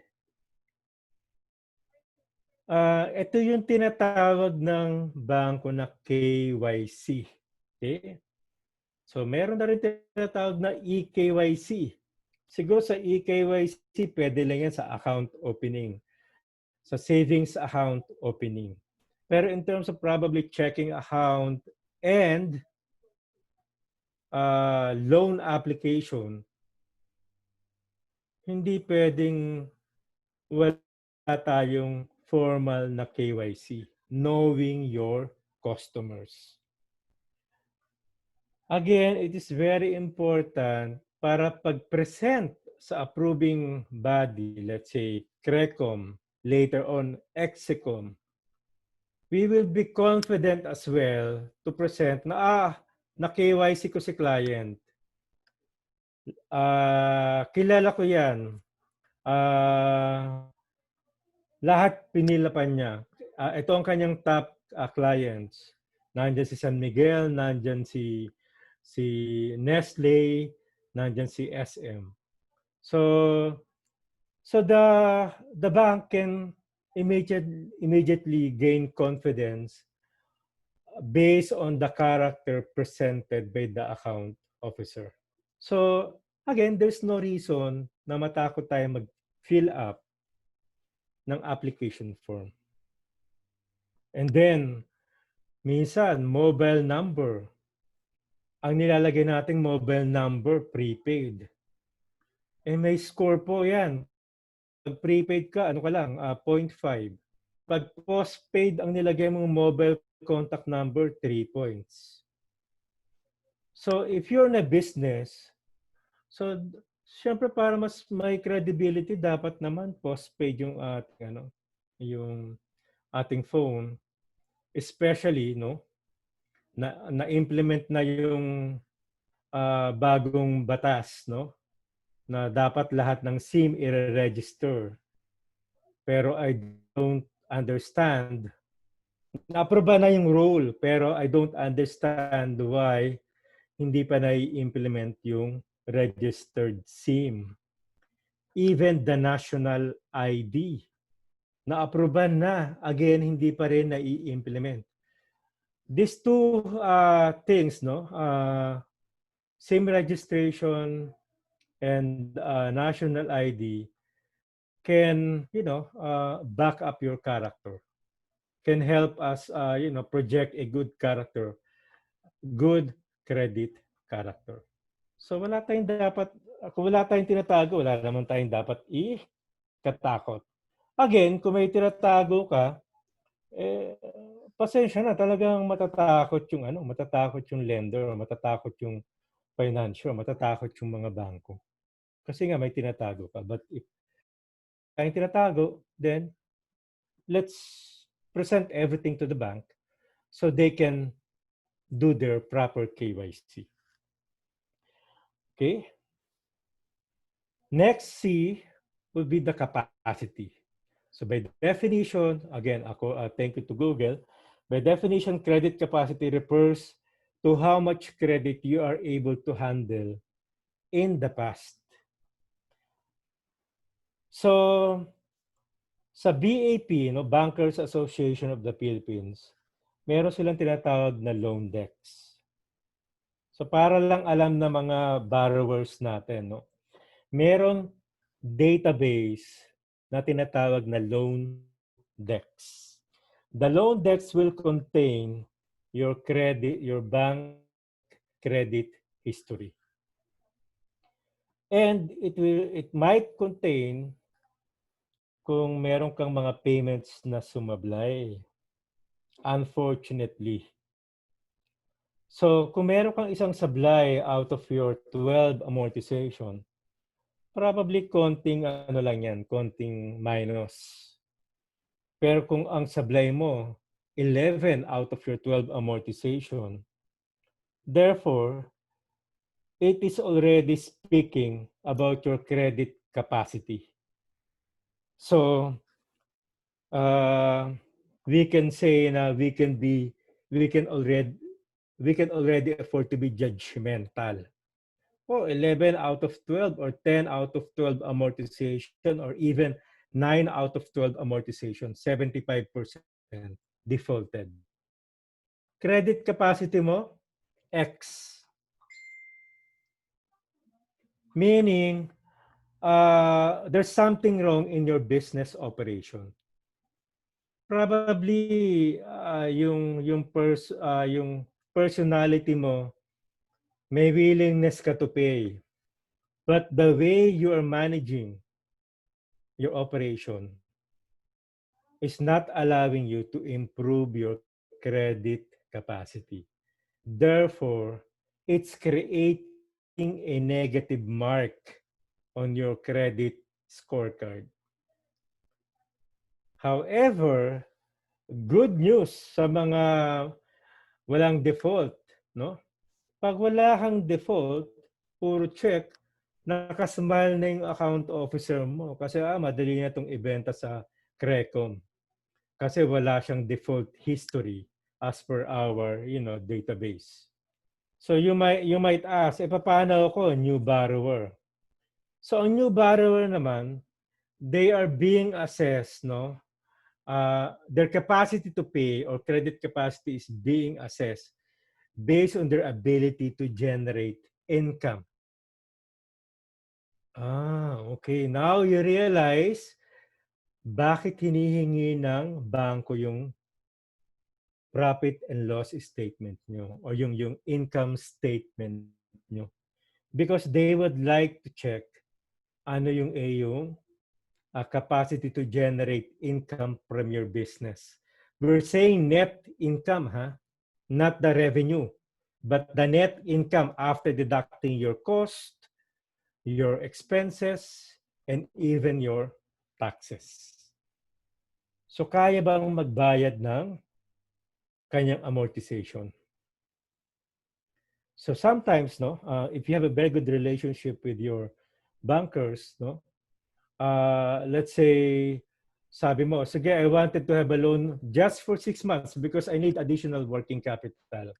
Speaker 2: Ito yung tinatawag ng bangko na KYC. Okay? So meron na rin tinatawag na eKYC. Siguro sa eKYC, pwede lang yan sa account opening, sa savings account opening. Pero in terms of probably checking account and loan application, hindi pwedeng wala tayong formal na KYC, knowing your customers. Again, it is very important para pag-present sa approving body, let's say CRECOM, later on EXECOM, we will be confident as well to present na KYC ko si client. Kilala ko yan. Lahat pinilapan niya. Ito ang kanyang top clients. Nandiyan si San Miguel, nandiyan si Nestle, nandiyan si SM. So the bank can immediately gain confidence based on the character presented by the account officer. So again, there's no reason na matakot tayo mag-fill up ng application form. And then, minsan, mobile number. Ang nilalagay nating mobile number, prepaid. May score po yan. Pag prepaid ka, 0.5. Pag postpaid, ang nilagay mong mobile contact number, 3 points. So, if you're in a business, so, syempre para mas may credibility, dapat naman postpaid yung yung ating phone. Especially, na-implement na yung bagong batas, na dapat lahat ng SIM i-register. Pero I don't understand. Na-aproba na yung rule, pero I don't understand why hindi pa na-implement yung registered SIM. Even the national ID. Na-aproba na. Again, hindi pa rin na-implement. These two things, SIM registration and national ID, can, back up your character, can help us, project a good character, good credit character. So wala tayong dapat, kung wala tayong tinatago, wala naman tayong dapat katakot. Again, kung may tinatago ka, pasensya na, talagang matatakot yung matatakot yung lender, matatakot yung financial, matatakot yung mga bangko. Kasi nga may tinatago ka. But if tayong tinatago, then let's present everything to the bank so they can do their proper KYC. Okay? Next C would be the capacity. So by definition, again, thank you to Google. By definition, credit capacity refers to how much credit you are able to handle in the past. So sa BAP, Bankers Association of the Philippines, meron silang tinatawag na loan decks. So para lang alam ng mga borrowers natin, meron database na tinatawag na loan decks. The loan decks will contain your bank credit history. And it might contain kung meron kang mga payments na sumablay. Unfortunately. So, kung meron kang isang sablay out of your 12 amortization, probably konting lang yan, konting minus. Pero kung ang sablay mo, 11 out of your 12 amortization, therefore, it is already speaking about your credit capacity. So, we can say na we can already afford to be judgmental. 11 out of 12 or 10 out of 12 amortization or even 9 out of 12 amortization, 75% defaulted. Credit capacity mo, X. Meaning, there's something wrong in your business operation. Probably, yung personality mo, may willingness ka to pay. But the way you are managing your operation is not allowing you to improve your credit capacity. Therefore, it's creating a negative mark on your credit scorecard. However, good news sa mga walang default, Pag wala kang default, puro check, nakasmile na yung account officer mo kasi madali na itong ibenta sa Crecom kasi wala siyang default history as per our database. So you might ask, paano ako new borrower? So ang new borrower naman, they are being assessed, their capacity to pay or credit capacity is being assessed based on their ability to generate income. Okay. Now you realize bakit hinihingi ng bangko yung profit and loss statement nyo or yung income statement nyo. Because they would like to check ano yung capacity to generate income from your business. We're saying net income, not the revenue, but the net income after deducting your cost, your expenses, and even your taxes. So kaya bang magbayad ng kanyang amortization? So sometimes, if you have a very good relationship with your bankers, let's say, sabi mo, sige, I wanted to have a loan just for 6 months because I need additional working capital.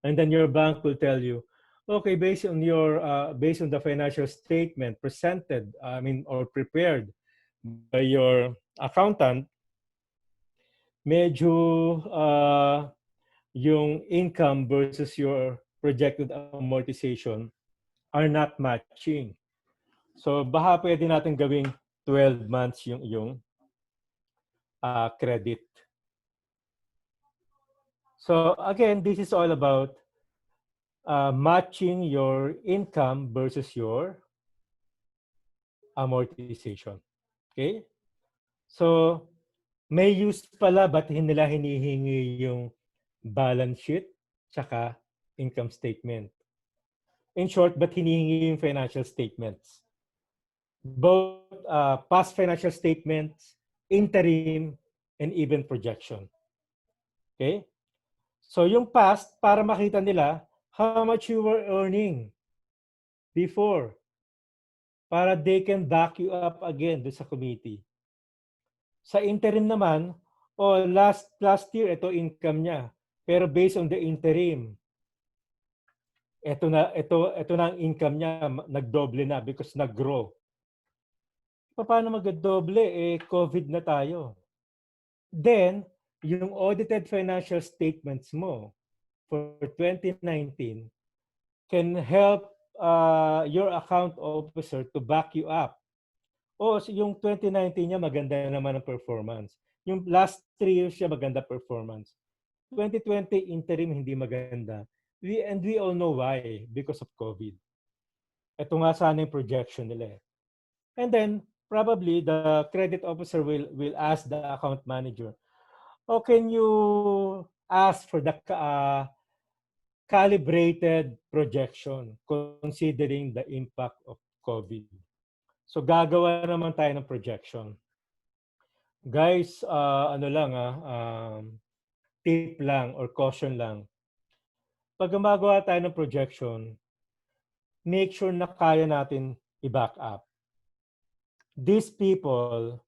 Speaker 2: And then your bank will tell you, okay, based on the financial statement presented, or prepared by your accountant, medyo yung income versus your projected amortization are not matching. So baka pwede natin gawing 12 months yung iyong credit. So again, this is all about matching your income versus your amortization. Okay? So may use pala ba't nila hinihingi yung balance sheet tsaka income statement? In short, ba't hinihingi yung financial statements? Both past financial statements, interim, and even projection. Okay? So yung past, para makita nila how much you were earning before para they can back you up again do sa committee. Sa interim naman, last year ito income niya. Pero based on the interim, ito na ang income niya, nagdoble na because nag-grow. Paano magdoble? COVID na tayo. Then, yung audited financial statements mo for 2019 can help your account officer to back you up. Yung 2019 niya maganda naman ang performance. Yung last 3 years siya maganda performance. 2020 interim hindi maganda. And we all know why, because of COVID. Ito nga sana yung projection nila. And then probably the credit officer will ask the account manager, can you ask for the calibrated projection considering the impact of COVID? So gagawa naman tayo ng projection. Guys, tip lang or caution lang. Pag gumagawa tayo ng projection, make sure na kaya natin i-back up. These people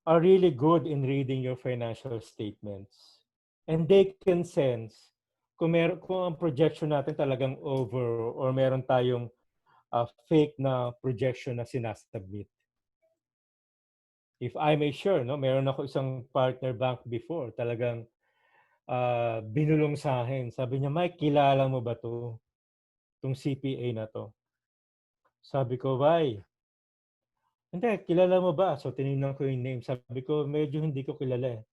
Speaker 2: are really good in reading your financial statements. And they can sense kung ang projection natin talagang over or meron tayong fake na projection na sinasubmit. If I may share, meron ako isang partner bank before, talagang binulong sa akin. Sabi niya, Mike, kilala mo ba to? Itong CPA na to. Sabi ko, why? Hindi, kilala mo ba? So tinignan ko yung name. Sabi ko, medyo hindi ko kilala.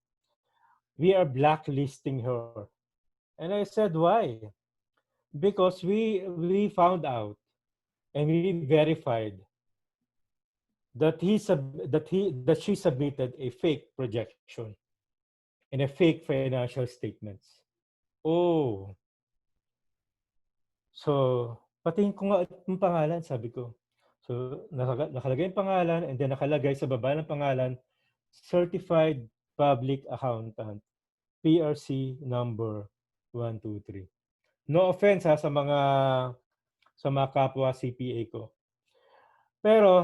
Speaker 2: We are blacklisting her. And I said, why? Because we found out and we verified that she submitted a fake projection and a fake financial statements. Oh. So, patingin ko nga yung pangalan, sabi ko. So, nakalagay yung pangalan and then nakalagay sa baba ng pangalan, Certified Public Accountant, PRC number 123. No offense sa mga kapwa CPA ko. Pero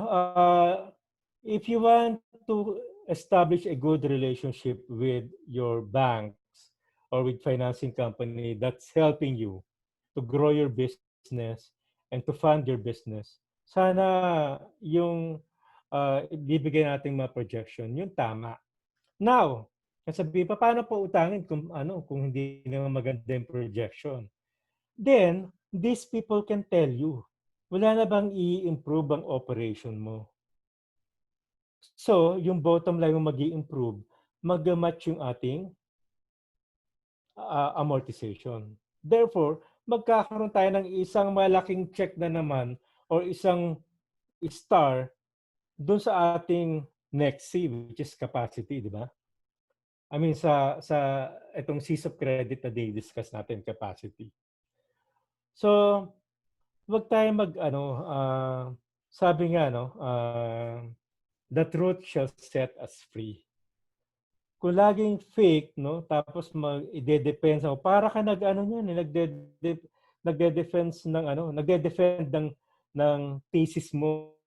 Speaker 2: if you want to establish a good relationship with your banks or with financing company that's helping you to grow your business and to fund your business, sana yung ibibigay nating mga projection, yung tama. Now, sabi pa, paano po utangin kung hindi naman maganda yung projection? Then, these people can tell you, wala na bang i-improve ang operation mo? So, yung bottom line mo mag-i-improve, mag-match yung ating amortization. Therefore, magkakaroon tayo ng isang malaking check na naman or isang star doon sa ating next C, which is capacity, di ba? I mean, sa itong C's of credit na discuss natin, capacity. So, wag tayo sabi nga, the truth shall set us free. Kung laging fake, tapos i-defense ako, para ka nagde-defense ng thesis mo.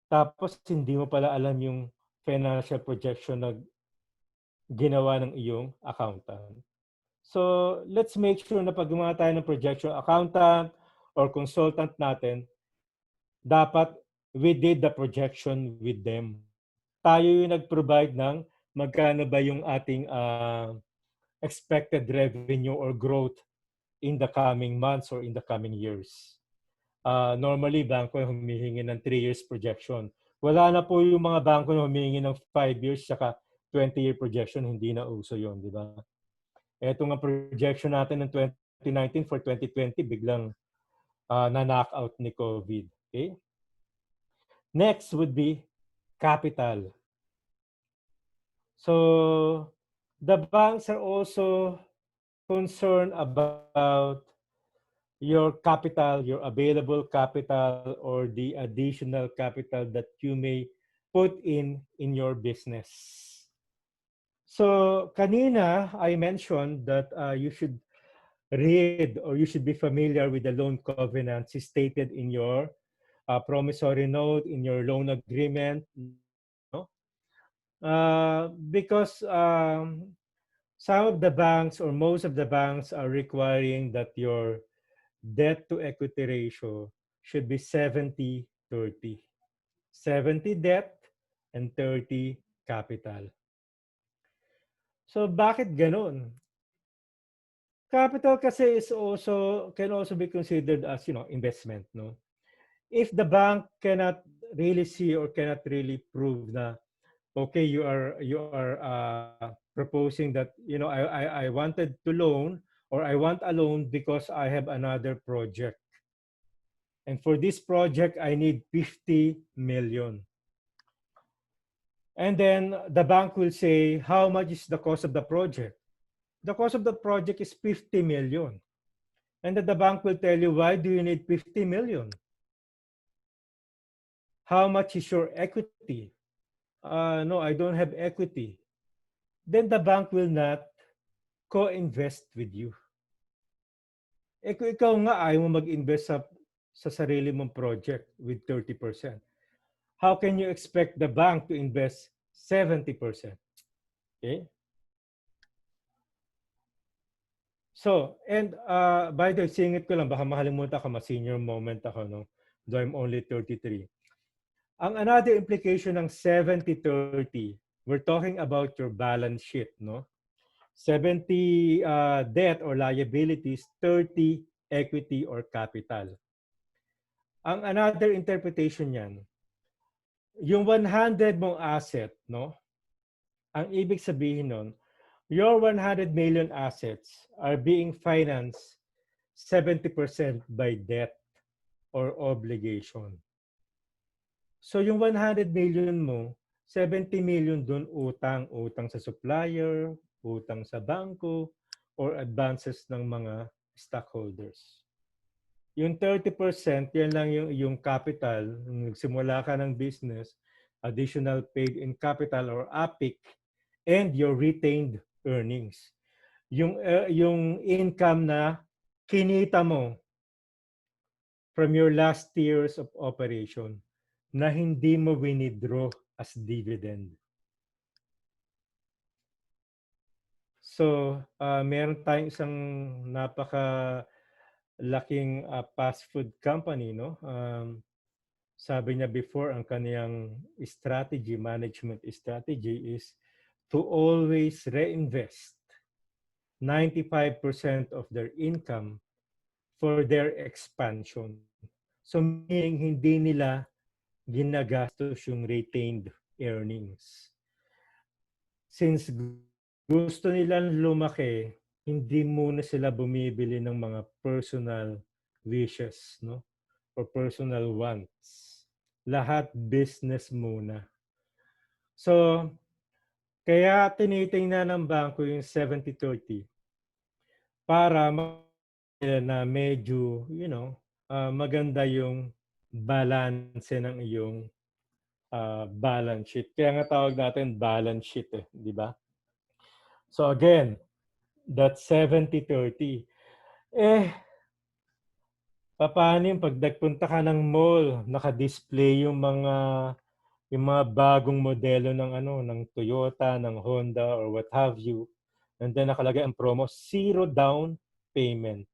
Speaker 2: Tapos hindi mo pala alam yung financial projection na ginawa ng iyong accountant. So, let's make sure na pag gumawa tayo ng projection, accountant or consultant natin, dapat we did the projection with them. Tayo yung nag-provide ng magkano ba yung ating expected revenue or growth in the coming months or in the coming years. Normally, bangko ay humihingi ng 3 years projection. Wala na po yung mga bangko na humihingi ng 5 years saka 20-year projection. Hindi na uso yun, di ba? Ito nga projection natin ng 2019 for 2020, biglang na-knock out ni COVID. Okay? Next would be capital. So, the banks are also concerned about your capital, your available capital, or the additional capital that you may put in your business. So, kanina, I mentioned that you should read or you should be familiar with the loan covenants stated in your promissory note, in your loan agreement. No? Because some of the banks or most of the banks are requiring that your debt to equity ratio should be 70-30. 70 debt and 30 capital. So bakit ganun? Capital kasi can also be considered as, investment, no? If the bank cannot really see or cannot really prove na okay, you are proposing that, I wanted to loan or I want a loan because I have another project. And for this project, I need 50 million. And then the bank will say, how much is the cost of the project? The cost of the project is 50 million. And then the bank will tell you, why do you need 50 million? How much is your equity? No, I don't have equity. Then the bank will not co-invest with you. Kung ikaw nga ayaw mo mag-invest sa sarili mong project with 30%, how can you expect the bank to invest 70%? Okay? So, and by the way, singit ko lang, baka makalimutan ka, ma-senior moment ako, no? Though I'm only 33. Ang another implication ng 70-30, we're talking about your balance sheet, no? 70 debt or liabilities, 30 equity or capital. Ang another interpretation niyan, yung 100 mong asset, no? Ang ibig sabihin nun, your 100 million assets are being financed 70% by debt or obligation. So yung 100 million mo, 70 million dun utang sa supplier, utang sa bangko, or advances ng mga stockholders. Yung 30%, yan lang yung capital. Nagsimula ka ng business, additional paid in capital or APIC, and your retained earnings. Yung income na kinita mo from your last years of operation na hindi mo winidraw as dividend. So, meron tayong isang napaka-laking fast food company, no? Sabi niya before, ang kaniyang management strategy is to always reinvest 95% of their income for their expansion. So, meaning hindi nila ginagastos yung retained earnings. Since gusto nilang lumaki, hindi muna sila bumibili ng mga personal wishes, no? Or personal wants. Lahat business muna. So, kaya tinitingnan ng bangko yung 70-30 para na medyo, maganda yung balance ng iyong balance sheet. Kaya nga tawag natin balance sheet, di ba? So again, that's 70-30. Paano yung pag nagpunta ka ng mall, naka-display yung mga bagong modelo ng Toyota, ng Honda, or what have you. And then nakalagay ang promo, 0 down payment.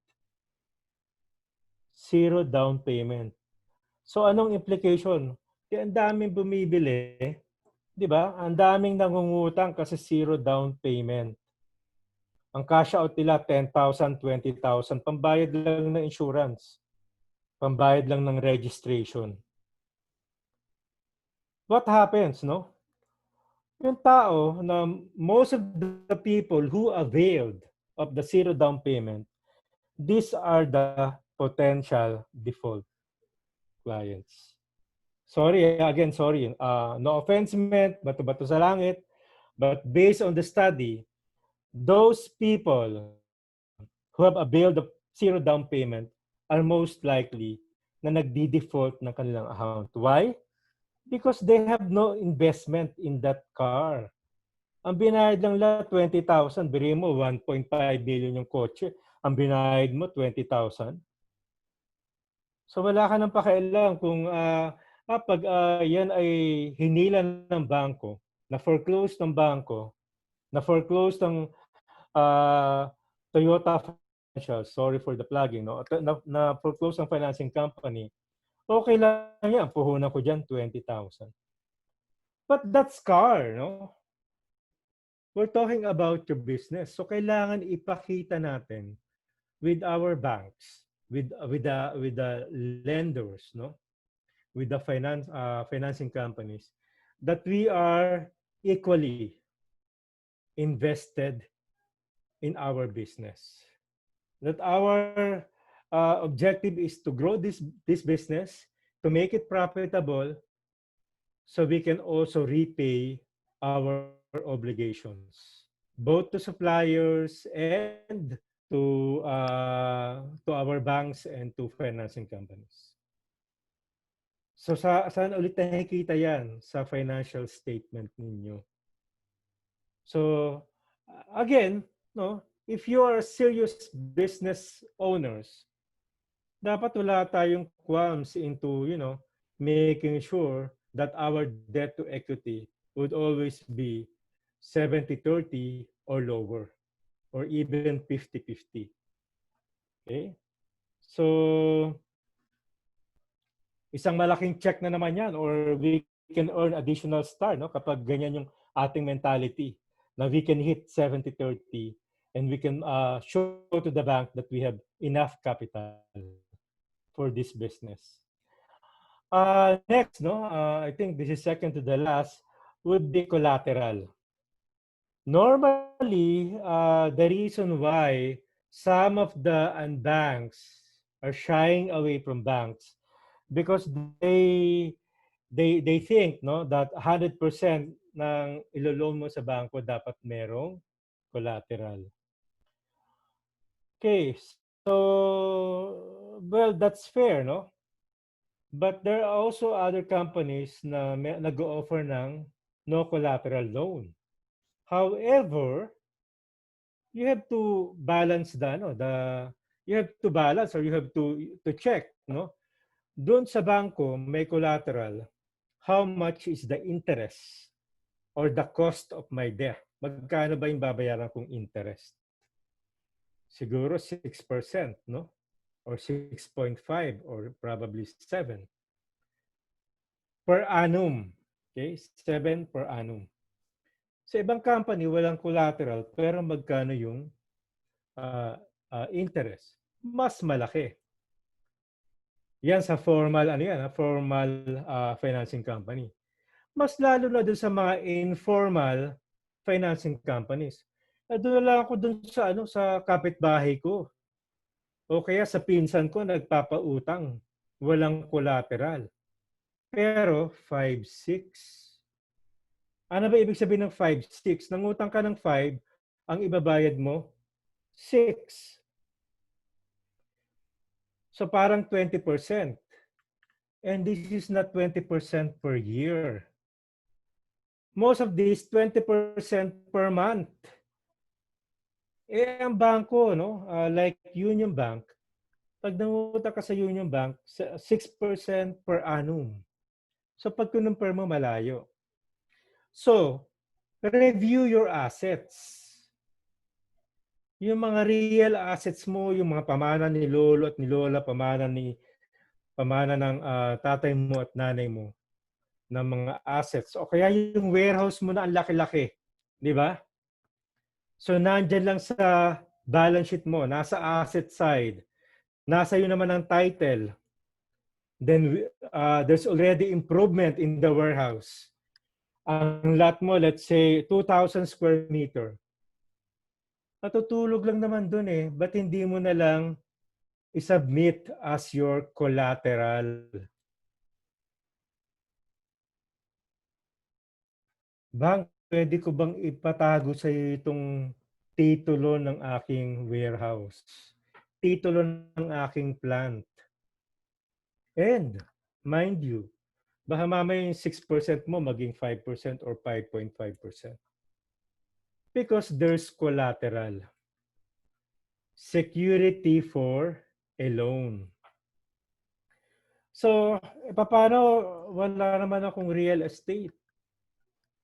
Speaker 2: 0 down payment. So anong implication? Kaya ang daming bumibili, di ba? Ang daming nangungutang kasi 0 down payment. Ang cash out nila, 10,000, 20,000, pambayad lang ng insurance. Pambayad lang ng registration. What happens, no? Yung tao na most of the people who availed of the zero down payment, these are the potential default clients. Sorry, again, sorry. No offense meant, bato-bato sa langit. But based on the study, those people who have availed of zero down payment are most likely na nagdi-default ng kanilang account. Why? Because they have no investment in that car. Ang binayad lang nila 20,000, biri mo 1.5 billion yung kotse. Ang binayad mo 20,000. So wala ka nang pakialam kung pag yan ay hinila ng bangko, na foreclose ng bangko, na foreclose ng Toyota Financial, sorry for the plugging, no? Na foreclose ng financing company, okay lang yan, puhunan ko dyan 20,000. But that's car, no? We're talking about your business. So kailangan ipakita natin with our banks, with the lenders, no? With the financing companies, that we are equally invested in our business. That our objective is to grow this business, to make it profitable, so we can also repay our obligations, both to suppliers and to our banks and to financing companies. So saan ulit nakikita yan? Sa financial statement ninyo. So again, no, if you are serious business owners, dapat wala tayong qualms into, making sure that our debt to equity would always be 70-30 or lower, or even 50-50. Okay? So isang malaking check na naman yan, or we can earn additional star, no, kapag ganyan yung ating mentality, na we can hit 70-30 and we can show to the bank that we have enough capital for this business. Next, no, I think this is second to the last, would be collateral. Normally, the reason why some of the banks are shying away from banks, because they think, no, that 100% ng ilo-loan mo sa bangko dapat merong collateral. Okay, so well, that's fair, no? But there are also other companies na nag-o-offer ng no collateral loan. However, you have to balance you have to balance, or you have to check, no? Doon sa bangko may collateral, how much is the interest or the cost of my debt? Magkano ba yung babayaran kong interest? Siguro 6%, no? Or 6.5 or probably 7 per annum. Okay? 7 per annum. Sa ibang company, walang collateral, pero magkano yung interest? Mas malaki. Yan sa formal, formal financing company. Mas lalo na dun sa mga informal financing companies. Doon na lang ako dun sa kapitbahay ko. O kaya sa pinsan ko nagpapautang, walang collateral. Pero 5-6. Ano ba ibig sabihin ng 5-6? Nangutang ka ng 5, ang ibabayad mo 6. So parang 20%. And this is not 20% per year. Most of this 20% per month. Ang bangko, no, like Union Bank, pag nangutang ka sa Union Bank, 6% per annum. So pag kinumpir mo, malayo. So, review your assets. Yung mga real assets mo, yung mga pamana ni lolo at ni lola, pamana ng tatay mo at nanay mo, ng mga assets. O kaya yung warehouse mo na ang laki-laki. Di ba? So, nandyan lang sa balance sheet mo, nasa asset side. Nasa iyo naman ang title. then there's already improvement in the warehouse. Ang lot mo, let's say, 2,000 square meter. Natutulog lang naman dun eh. Ba't hindi mo na lang isubmit as your collateral? Bank, pwede ko bang ipatago sa iyo itong titulo ng aking warehouse? Titulo ng aking plant. And, mind you, baka mamaya yung 6% mo maging 5% or 5.5%. Because there's collateral. Security for a loan. So, paano wala naman akong real estate?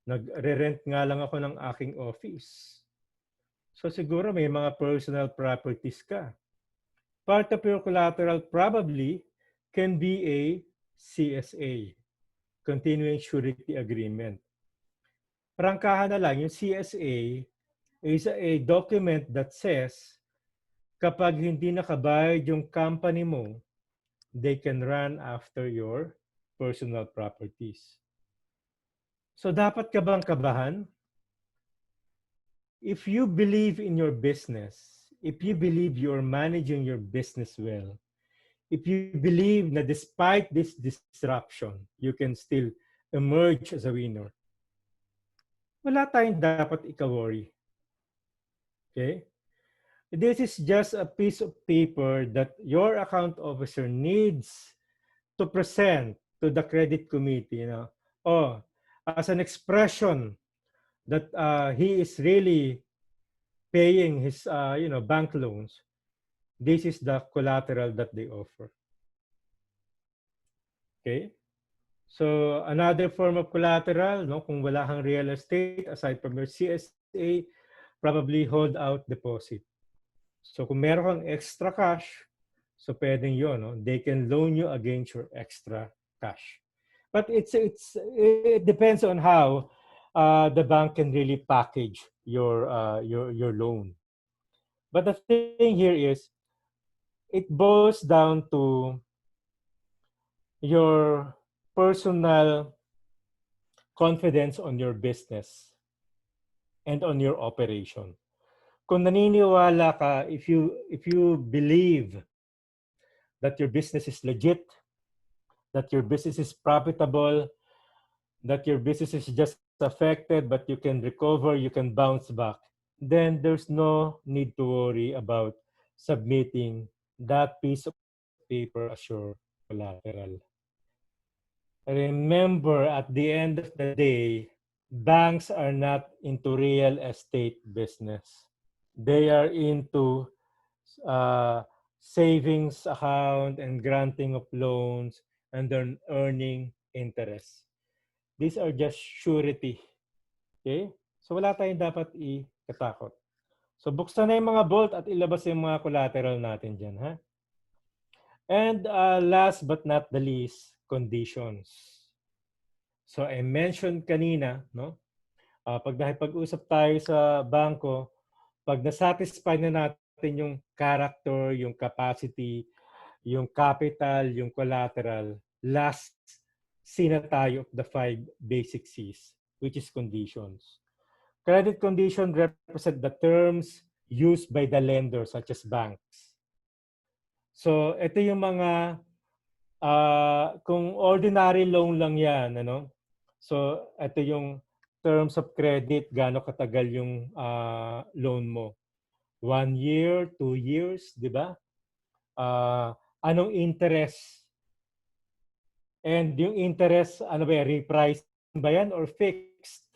Speaker 2: Nagre-rent nga lang ako ng aking office. So siguro may mga personal properties ka. Part of your collateral probably can be a CSA, Continuing Surety Agreement. Prangkahan na lang, yung CSA is a document that says kapag hindi nakabayad yung company mo, they can run after your personal properties. So dapat ka bang kabahan? If you believe in your business, if you believe you're managing your business well, if you believe that despite this disruption, you can still emerge as a winner, wala tayong dapat ika-worry. Okay? This is just a piece of paper that your account officer needs to present to the credit committee. As an expression that he is really paying his bank loans. This is the collateral that they offer. Okay? So another form of collateral, no, kung wala kang real estate aside from your CSA, probably hold out deposit. So kung meron kang extra cash, so pwedeng yun, no? They can loan you against your extra cash. But it depends on how the bank can really package your loan. But the thing here is, it boils down to your personal confidence on your business and on your operation. Kung naniniwala ka, if you believe that your business is legit, that your business is profitable, that your business is just affected but you can recover, you can bounce back, then there's no need to worry about submitting that piece of paper as your collateral. Remember, at the end of the day, banks are not into real estate business. They are into savings account and granting of loans and then earning interest. These are just surety. Okay? So wala tayong dapat ikatakot. So buksan na yung mga bolt at ilabas yung mga collateral natin dyan. Ha? And last but not the least, conditions. So I mentioned kanina, no? Pag nakipag-usap tayo sa bangko, pag nasatisfy na natin yung character, yung capacity, yung capital, yung collateral, last C na tayo of the 5 basic C's, which is conditions. Credit condition represent the terms used by the lender such as banks. So ito yung mga kung ordinary loan lang yan, ano? So ito yung terms of credit, gaano katagal yung loan mo. 1 year, 2 years, di ba? Anong interest? And yung interest, ano ba yan, repricing ba yan or fixed?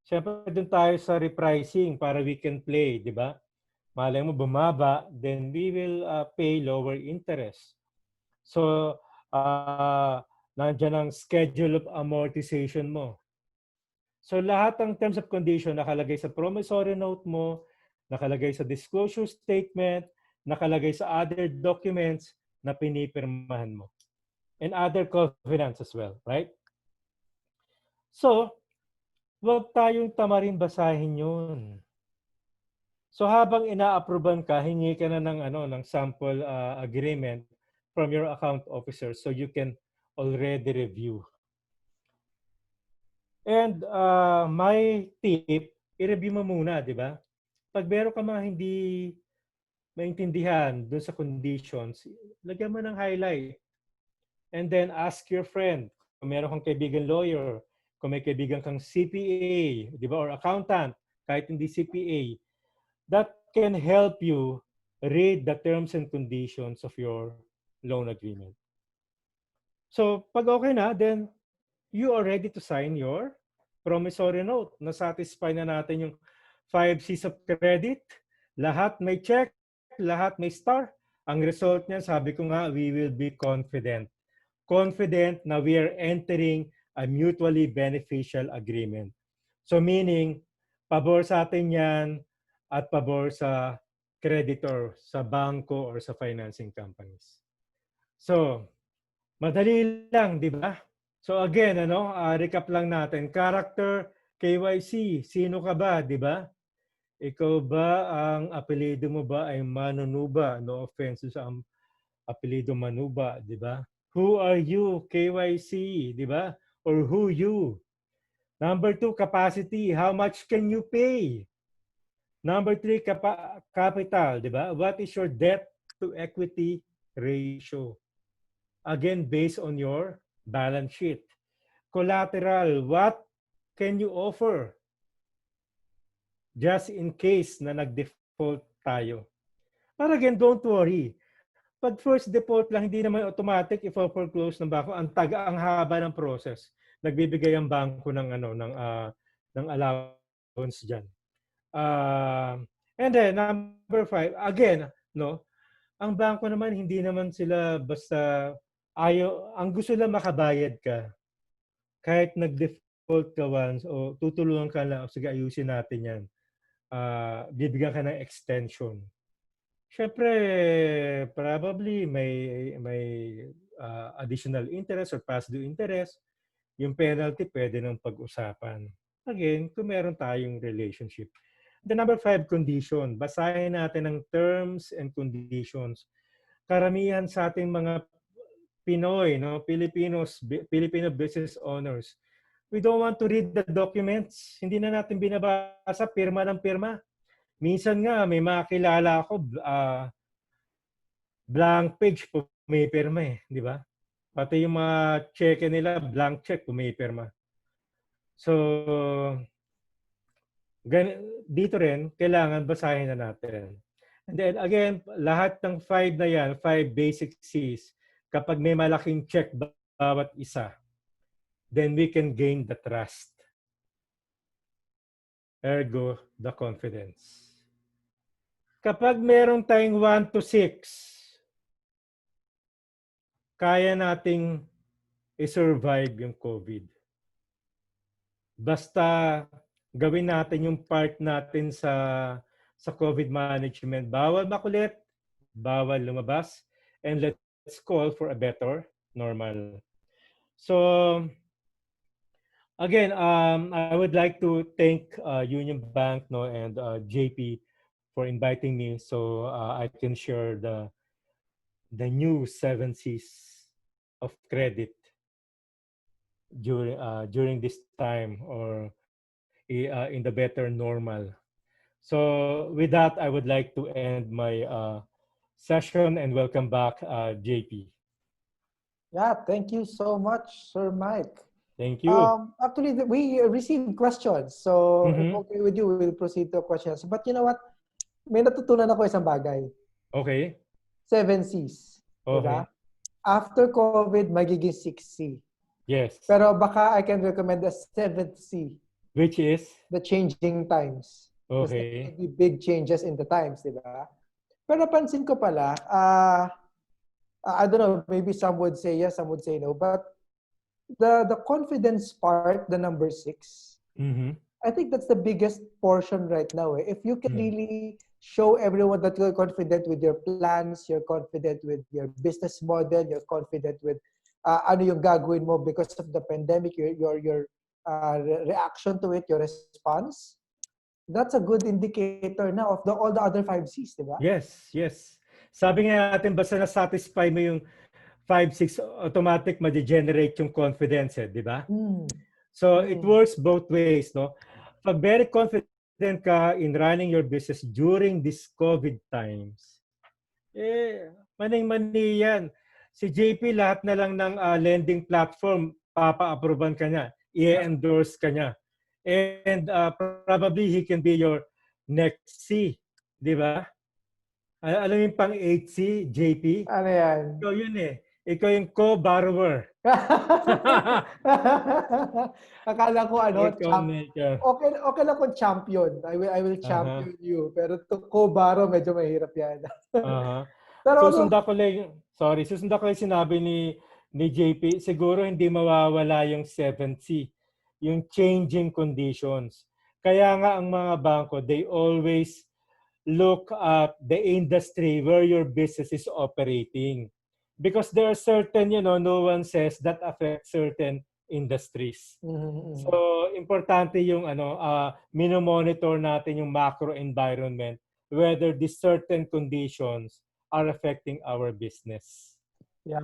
Speaker 2: Siyempre, dun tayo sa repricing para we can play, di ba? Malay mo bumaba, then we will pay lower interest. So, nandiyan ang schedule of amortization mo. So lahat ng terms of condition nakalagay sa promissory note mo, nakalagay sa disclosure statement, nakalagay sa other documents na pinipirmahan mo. And other covenants as well, right? So, huwag tayong tamarin basahin yun. So habang ina-approvean ka, hingi ka na ng sample agreement from your account officer so you can already reviewed. And my tip, i-review mo muna, di ba? Pag meron ka mga hindi maintindihan doon sa conditions, lagyan mo ng highlight. And then ask your friend, kung meron kang kaibigan lawyer, kung may kaibigan kang CPA, di ba, or accountant, kahit hindi CPA, that can help you read the terms and conditions of your loan agreement. So, pag okay na, then you are ready to sign your promissory note. Na-satisfy na natin yung 5 C's of credit. Lahat may check, lahat may star. Ang result niyan, sabi ko nga, we will be confident. Confident na we are entering a mutually beneficial agreement. So meaning, pabor sa atin yan at pabor sa creditor, sa banko or sa financing companies. So, madali lang, di ba? So again, recap lang natin. Character, KYC, sino ka ba, di ba? Ikaw ba, ang apelido mo ba ay Manunuba? No offense sa apelido Manuba, di ba? Who are you? KYC, di ba? Or who you? Number 2, capacity. How much can you pay? Number 3, capital, di ba? What is your debt to equity ratio? Again, based on your balance sheet. Collateral, what can you offer? Just in case na nag-default tayo. But again, don't worry. Pag first default lang, hindi naman automatic i-foreclose ng bangko. Ang haba ng process. Nagbibigay ang bangko ng allowance diyan. And then number 5, again, ang bangko naman hindi naman sila basta ang gusto lang makabayad ka. Kahit nag-default ka once o tutulungan ka lang, sige ayusin natin 'yan. Bibigyan ka ng extension. Siyempre, probably may additional interest or past due interest. Yung penalty pwede nang pag-usapan. Again, kung meron tayong relationship. The number 5, condition. Basahin natin ang terms and conditions. Karamihan sa ating mga Pinoy, Filipino business owners, we don't want to read the documents. Hindi na natin binabasa, pirma ng pirma. Minsan nga, may makilala ako, blank page, pumipirma di ba? Pati yung mga cheque nila, blank check, pumipirma. So, dito rin, kailangan basahin na natin. And then again, lahat ng 5 na yan, 5 basic C's, kapag may malaking check bawat isa, then we can gain the trust. Ergo, the confidence. Kapag meron tayong 1 to 6, kaya nating i-survive yung COVID. Basta gawin natin yung part natin sa COVID management. Bawal makulit, bawal lumabas, and let's call for a better normal. So, again, I would like to thank Union Bank and JP for inviting me so I can share the new 7 C's of credit during this time or in the better normal. So with that, I would like to end my session and welcome back, JP.
Speaker 1: Yeah, thank you so much, Sir Mike.
Speaker 2: Thank you.
Speaker 1: Actually, we received questions. So if okay with you, we'll proceed to questions. But you know what? May natutunan ako isang bagay.
Speaker 2: Okay.
Speaker 1: 7 C's.
Speaker 2: Okay.
Speaker 1: Diba? After COVID, magiging 6C.
Speaker 2: Yes.
Speaker 1: Pero baka I can recommend the 7th C.
Speaker 2: Which is?
Speaker 1: The changing times.
Speaker 2: Okay.
Speaker 1: There's big changes in the times, di ba? Pero napansin ko pala, I don't know, maybe some would say yes, some would say no, but the confidence part, the number 6, I think that's the biggest portion right now. If you can really show everyone that you're confident with your plans, you're confident with your business model, you're confident with ano yung gagawin mo because of the pandemic, your reaction to it, your response, that's a good indicator na of all the other 5 C's, di ba?
Speaker 2: Yes, yes. Sabi nga natin, basta na-satisfy mo yung 5, 6, automatic ma-generate yung confidence, di ba?
Speaker 1: Mm.
Speaker 2: So it works both ways, no? Pag very confident ka in running your business during these COVID times, maning-mani yan. Si JP, lahat na lang ng lending platform, papa-approvean ka niya, i-endorse ka niya. And probably he can be your next C, di ba? Alam mo yung pang 8C, JP?
Speaker 1: Ano yan?
Speaker 2: Ikaw yun eh. Ikaw yung co-borrower.
Speaker 1: Akala ko
Speaker 2: Co-maker.
Speaker 1: okay lang kung champion. I will champion you. Pero to co-borrow, medyo mahirap yan. Pero
Speaker 2: susundan ko lang sinabi ni JP, siguro hindi mawawala yung 7C, yung changing conditions. Kaya nga ang mga bangko, they always look at the industry where your business is operating. Because there are certain, nuances that affect certain industries. So, importante yung minomonitor natin yung macro environment, whether these certain conditions are affecting our business.
Speaker 1: Yeah,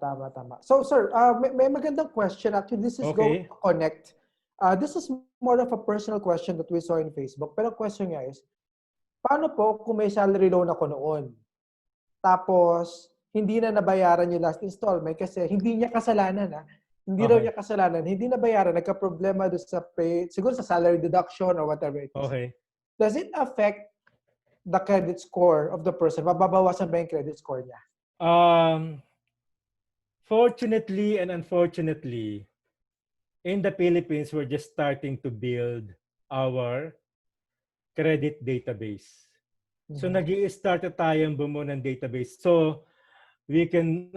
Speaker 1: tama. So, sir, may magandang question. Actually, this is going to connect. This is more of a personal question that we saw in Facebook. Pero question niya is, paano po kung may salary loan ako noon? Tapos, hindi na nabayaran yung last installment kasi hindi niya kasalanan. Hindi raw niya kasalanan. Hindi nabayaran. Nagka-problema doon sa pay, siguro sa salary deduction or whatever it is.
Speaker 2: Okay.
Speaker 1: Does it affect the credit score of the person? Mababawasan ba yung credit score niya?
Speaker 2: Fortunately and unfortunately, in the Philippines, we're just starting to build our credit database. So nag-i-start tayong bumuo ng database. So we can,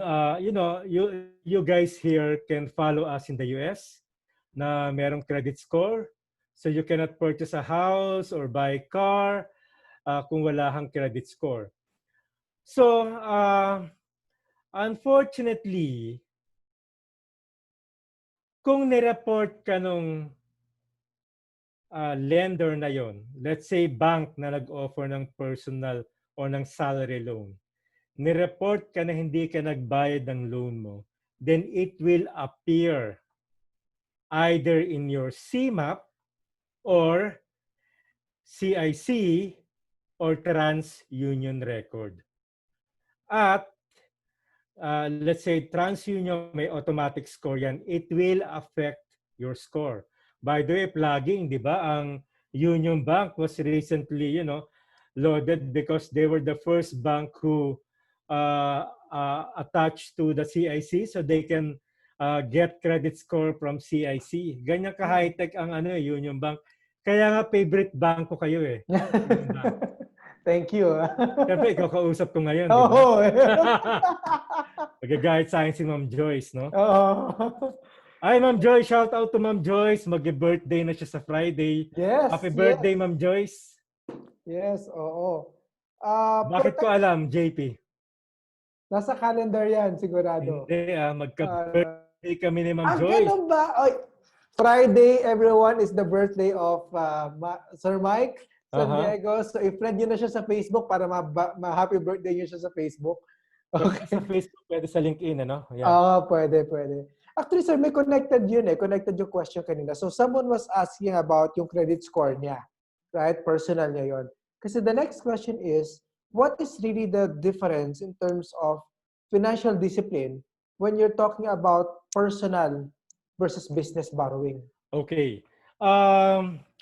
Speaker 2: you guys here can follow us in the US na merong credit score. So you cannot purchase a house or buy car kung wala kang credit score. So unfortunately, kung nireport ka nung lender na yon, let's say bank na nag-offer ng personal o ng salary loan, nireport ka na hindi ka nagbayad ng loan mo, then it will appear either in your CMAP or CIC or TransUnion record. At let's say TransUnion may automatic score yan, it will affect your score. By the way, plugging, di ba, ang Union Bank was recently, loaded because they were the first bank who attached to the CIC so they can get credit score from CIC. Ganyan ka-high-tech ang Union Bank. Kaya nga favorite bank ko kayo eh. Union Bank.
Speaker 1: Thank you.
Speaker 2: Siyempre, ikaw kausap ko ngayon, di ba? Magagahit sa akin si Ma'am Joyce, no? Ay, Ma'am Joyce, shout out to Ma'am Joyce. Mag-birthday na siya sa Friday.
Speaker 1: Yes.
Speaker 2: Happy birthday, Ma'am Joyce.
Speaker 1: Yes, oo.
Speaker 2: Bakit ko alam, JP?
Speaker 1: Nasa calendar yan, sigurado.
Speaker 2: Hindi, magka-birthday kami ni Ma'am Joyce.
Speaker 1: Ganun ba? Oy, Friday, everyone, is the birthday of Sir Mike San Diego. So, i-friend nyo na siya sa Facebook para ma-happy birthday nyo siya sa Facebook.
Speaker 2: Okay. Sa Facebook, pwede sa LinkedIn, ano? Yeah.
Speaker 1: Pwede. Actually, sir, may connected yun eh. Connected yung question kanina. So, someone was asking about yung credit score niya. Right? Personal niya yun. Kasi the next question is, what is really the difference in terms of financial discipline when you're talking about personal versus business borrowing?
Speaker 2: Okay.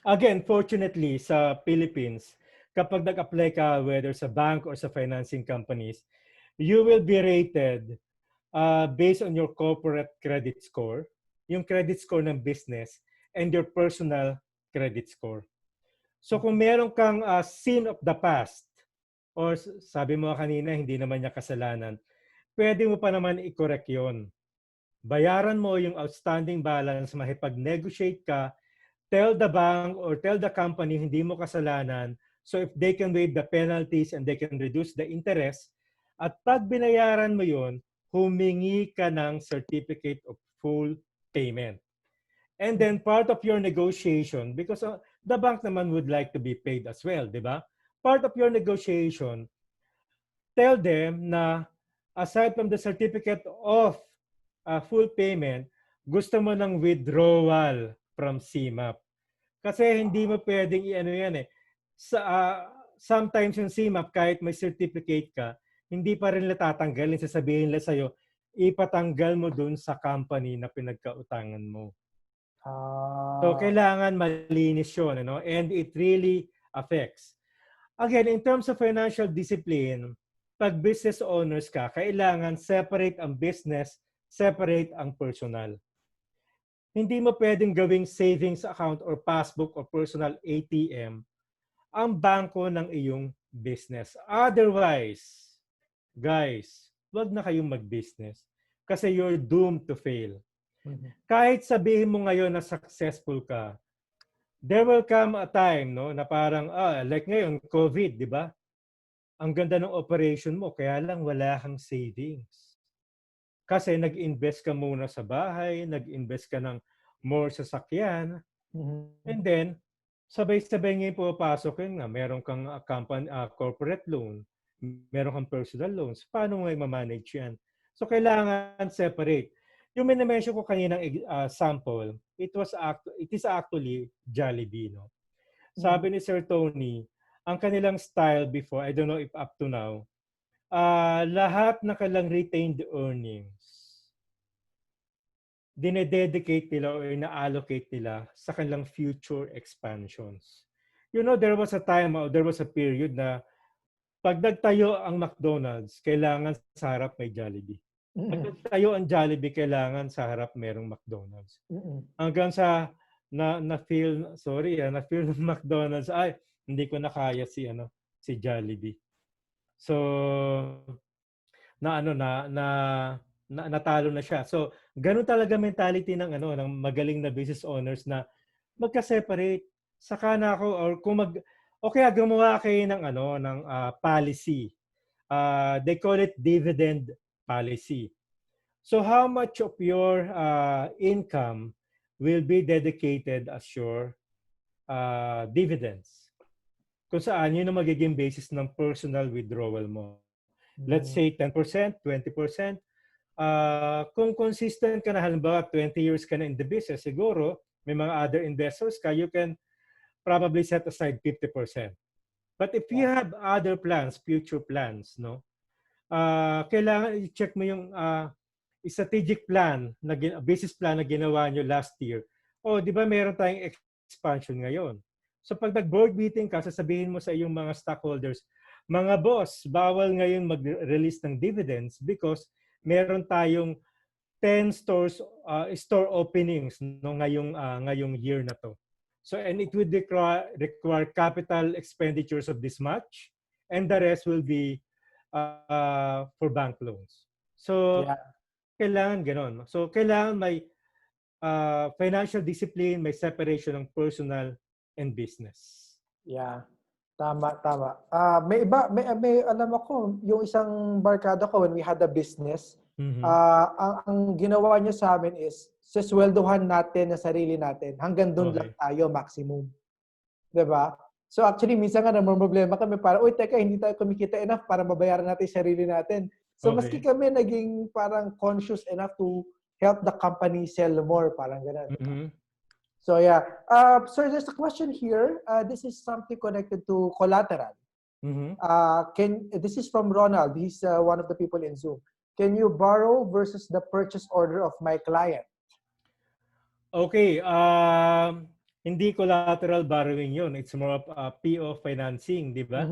Speaker 2: Again, fortunately, sa Philippines, kapag nag-apply ka, whether sa bank or sa financing companies, you will be rated based on your corporate credit score, yung credit score ng business, and your personal credit score. So kung meron kang sin of the past, or sabi mo kanina, hindi naman niya kasalanan, pwede mo pa naman i-correct yun. Bayaran mo yung outstanding balance, makipag-negotiate ka, tell the bank or tell the company hindi mo kasalanan, so if they can waive the penalties and they can reduce the interest, at pag binayaran mo yun, humingi ka ng certificate of full payment. And then part of your negotiation, because the bank naman would like to be paid as well, di ba? Part of your negotiation, tell them na aside from the certificate of full payment, gusto mo ng withdrawal from CMAP. Kasi hindi mo pwedeng i-ano yan eh. Sometimes yung CMAP, kahit may certificate ka, hindi pa rin nila tatanggalin. Sasabihin nila sa'yo, ipatanggal mo dun sa company na pinagkautangan mo. So, kailangan malinis yun, and it really affects. Again, in terms of financial discipline, pag business owners ka, kailangan separate ang business, separate ang personal. Hindi mo pwedeng gawing savings account or passbook or personal ATM ang bangko ng iyong business. Otherwise, guys, wag na kayong mag-business kasi you're doomed to fail. Kahit sabihin mo ngayon na successful ka, there will come a time na parang, like ngayon, COVID, di ba? Ang ganda ng operation mo, kaya lang wala kang savings. Kasi nag-invest ka muna sa bahay, nag-invest ka ng more sa sakyan, and then, sabay-sabay ngayon pumapasok yun nga, meron kang corporate loan, meron kang personal loans, paano mo i-manage yan? So, kailangan separate. Yung minimension ko kaninang sample, it is actually Jollibee, no? Sabi ni Sir Tony, ang kanilang style before, I don't know if up to now, lahat ng kanilang retained earnings, dinededicate nila or ina-allocate nila sa kanilang future expansions. There was a time, there was a period na pag nagtayo ang McDonald's, kailangan sa harap may Jollibee. Pag nagtayo ang Jollibee, kailangan sa harap merong McDonald's. Hanggang sa na-feel ng McDonald's, ay, hindi ko na kaya si Jollibee. So, natalo na siya. So, ganun talaga mentality ng magaling na business owners na magka-separate. Saka na ako or kaya gumawa kayo ng policy. They call it dividend policy. So how much of your income will be dedicated as your dividends? Kung saan yun ang magiging basis ng personal withdrawal mo. Let's say 10%, 20%. Kung consistent ka na, halimbawa 20 years ka na in the business, siguro may mga other investors ka, you can probably set aside 50%. But if you have other plans, future plans, kailangan i-check mo yung strategic plan, business plan na ginawa nyo last year. Di ba meron tayong expansion ngayon? So pag nag-board meeting ka, sasabihin mo sa iyong mga stockholders, mga boss, bawal ngayon mag-release ng dividends because meron tayong 10 store openings ngayong year na to. So, and it would require capital expenditures of this much, and the rest will be for bank loans. So, kailangan ganon. So, kailangan may financial discipline, may separation ng personal and business.
Speaker 1: Yeah. Tama. May alam ako, yung isang barkada ko when we had a business, ang ginawa niya sa amin is sisweldohan natin na sarili natin. Hanggang doon lang tayo maximum. 'Di ba? So actually minsan nga namomroblema kami para teka, hindi tayo kumikita enough para mabayaran natin sarili natin. So maski kami naging parang conscious enough to help the company sell more, parang gano'n. So yeah. So there's a question here. This is something connected to collateral. This is from Ronald. He's one of the people in Zoom. Can you borrow versus the purchase order of my client?
Speaker 2: Okay. Hindi collateral borrowing yun. It's more of PO financing, di ba?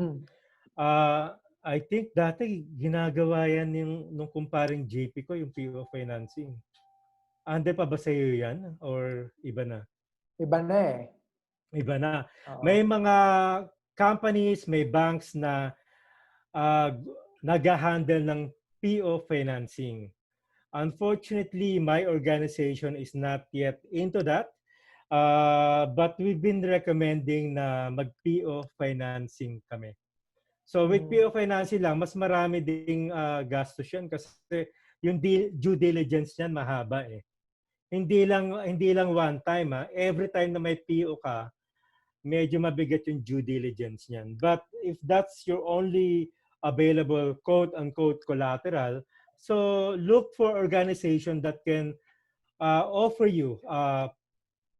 Speaker 2: I think dati ginagawa yan nung kumparing JP ko, yung PO financing. Ande pa ba sa iyo yan? Or iba na?
Speaker 1: Iba na eh.
Speaker 2: Iba na. May mga companies, may banks na nag-handle ng PO financing. Unfortunately, my organization is not yet into that. But we've been recommending na mag-PO financing kami. So with PO financing lang, mas marami ding gastos yan kasi yung due diligence niyan mahaba eh. Hindi lang one time every time na may PO ka, medyo mabigat yung due diligence niyan. But if that's your only available quote-unquote collateral. So look for organization that can offer you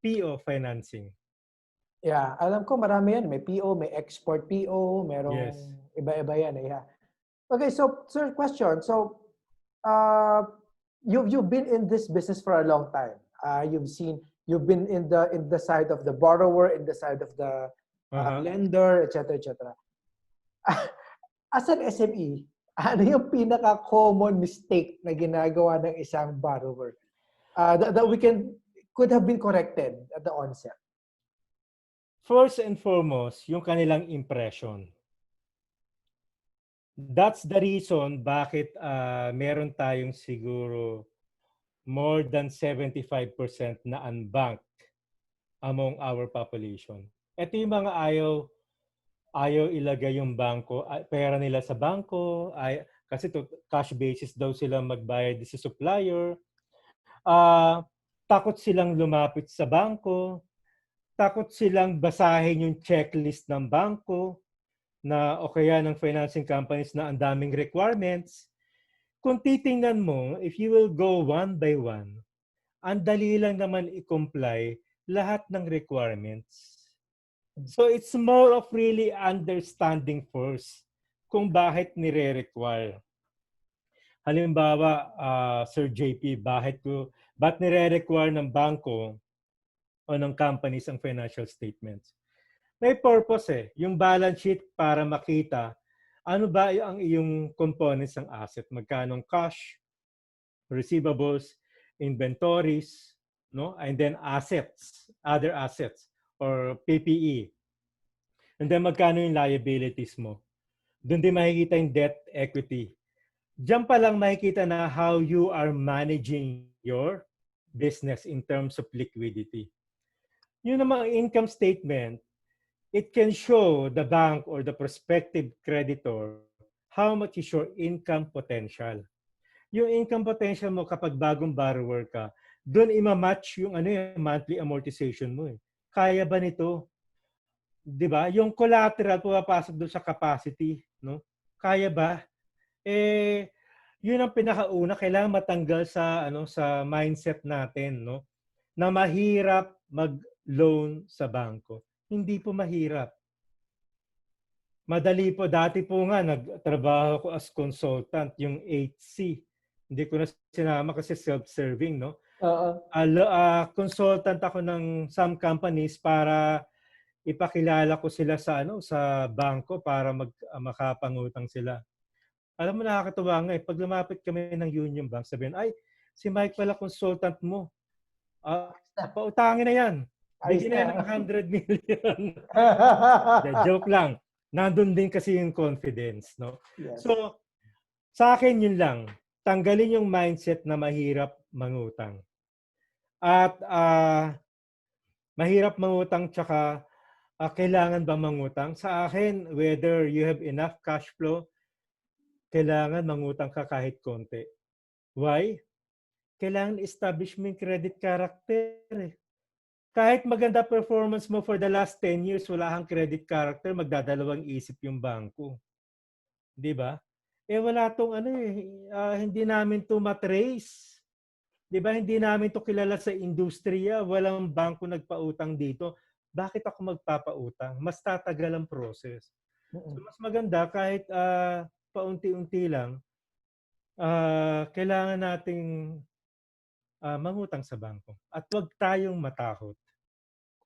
Speaker 2: PO financing.
Speaker 1: Yeah, alam ko marami yan. May PO, may export PO,
Speaker 2: Yes.
Speaker 1: merong iba-iba yan. Yeah. Okay, so sir, question. So, uh, you've been in this business for a long time. You've been in the side of the borrower, in the side of the
Speaker 2: Uh-huh.
Speaker 1: lender, etc., etc. As an SME, ano yung pinaka-common mistake na ginagawa ng isang borrower that we could have been corrected at the onset?
Speaker 2: First and foremost, yung kanilang impression. That's the reason bakit meron tayong siguro more than 75% na unbanked among our population. Ito yung mga ayaw ilagay yung bangko, pera nila sa bangko, kasi cash basis daw sila magbayad sa supplier. Takot silang lumapit sa bangko, takot silang basahin yung checklist ng bangko na o kaya ng financing companies na ang daming requirements. Kung titingnan mo, if you will go one by one, ang dali lang naman i-comply lahat ng requirements. So it's more of really understanding first kung bakit nire-require. Halimbawa, Sir JP, ba't nire-require ng bangko o ng companies ang financial statements? May purpose yung balance sheet para makita ano ba ang iyong components ng asset, magkano cash, receivables, inventories, no? And then assets, other assets or PPE. And then magkano yung liabilities mo. Doon din makikita yung debt equity. Diyan pa lang makikita na how you are managing your business in terms of liquidity. Yung namang income statement, it can show the bank or the prospective creditor how much is your income potential. Yung income potential mo kapag bagong borrower ka, doon ima-match yung monthly amortization mo. Kaya ba nito? 'Di ba? Yung collateral pumapasok doon sa capacity, no? Kaya ba? Yun ang pinakauna kailangan matanggal sa mindset natin, no? Na mahirap mag-loan sa bangko. Hindi po mahirap. Madali po. Dati po nga, nagtrabaho ko as consultant, yung 8C. Hindi ko na sinama kasi self-serving, no? Consultant ako ng some companies para ipakilala ko sila sa bangko para makapangutang sila. Alam mo, nakakatuwa nga pag lumapit kami ng Union Bank, sabihin, ay, si Mike pala consultant mo. Pautangin na yan. Bigyan na yan ng 100 million. Joke lang. Nandun din kasi yung confidence, no?
Speaker 1: Yes.
Speaker 2: So, sa akin yun lang. Tanggalin yung mindset na mahirap mangutang. At mahirap mangutang tsaka kailangan ba mangutang? Sa akin, whether you have enough cash flow, kailangan mangutang ka kahit konti. Why? Kailangan establish mo yung credit character. Kahit maganda performance mo for the last 10 years, wala kang credit character, magdadalawang isip yung bangko. Di ba? Wala tong hindi namin to matrace. Di ba? Hindi namin to kilala sa industriya. Walang bangko nagpautang dito. Bakit ako magpapautang? Mas tatagal ang process. So mas maganda kahit paunti-unti lang, kailangan nating mangutang sa bangko. At huwag tayong matakot.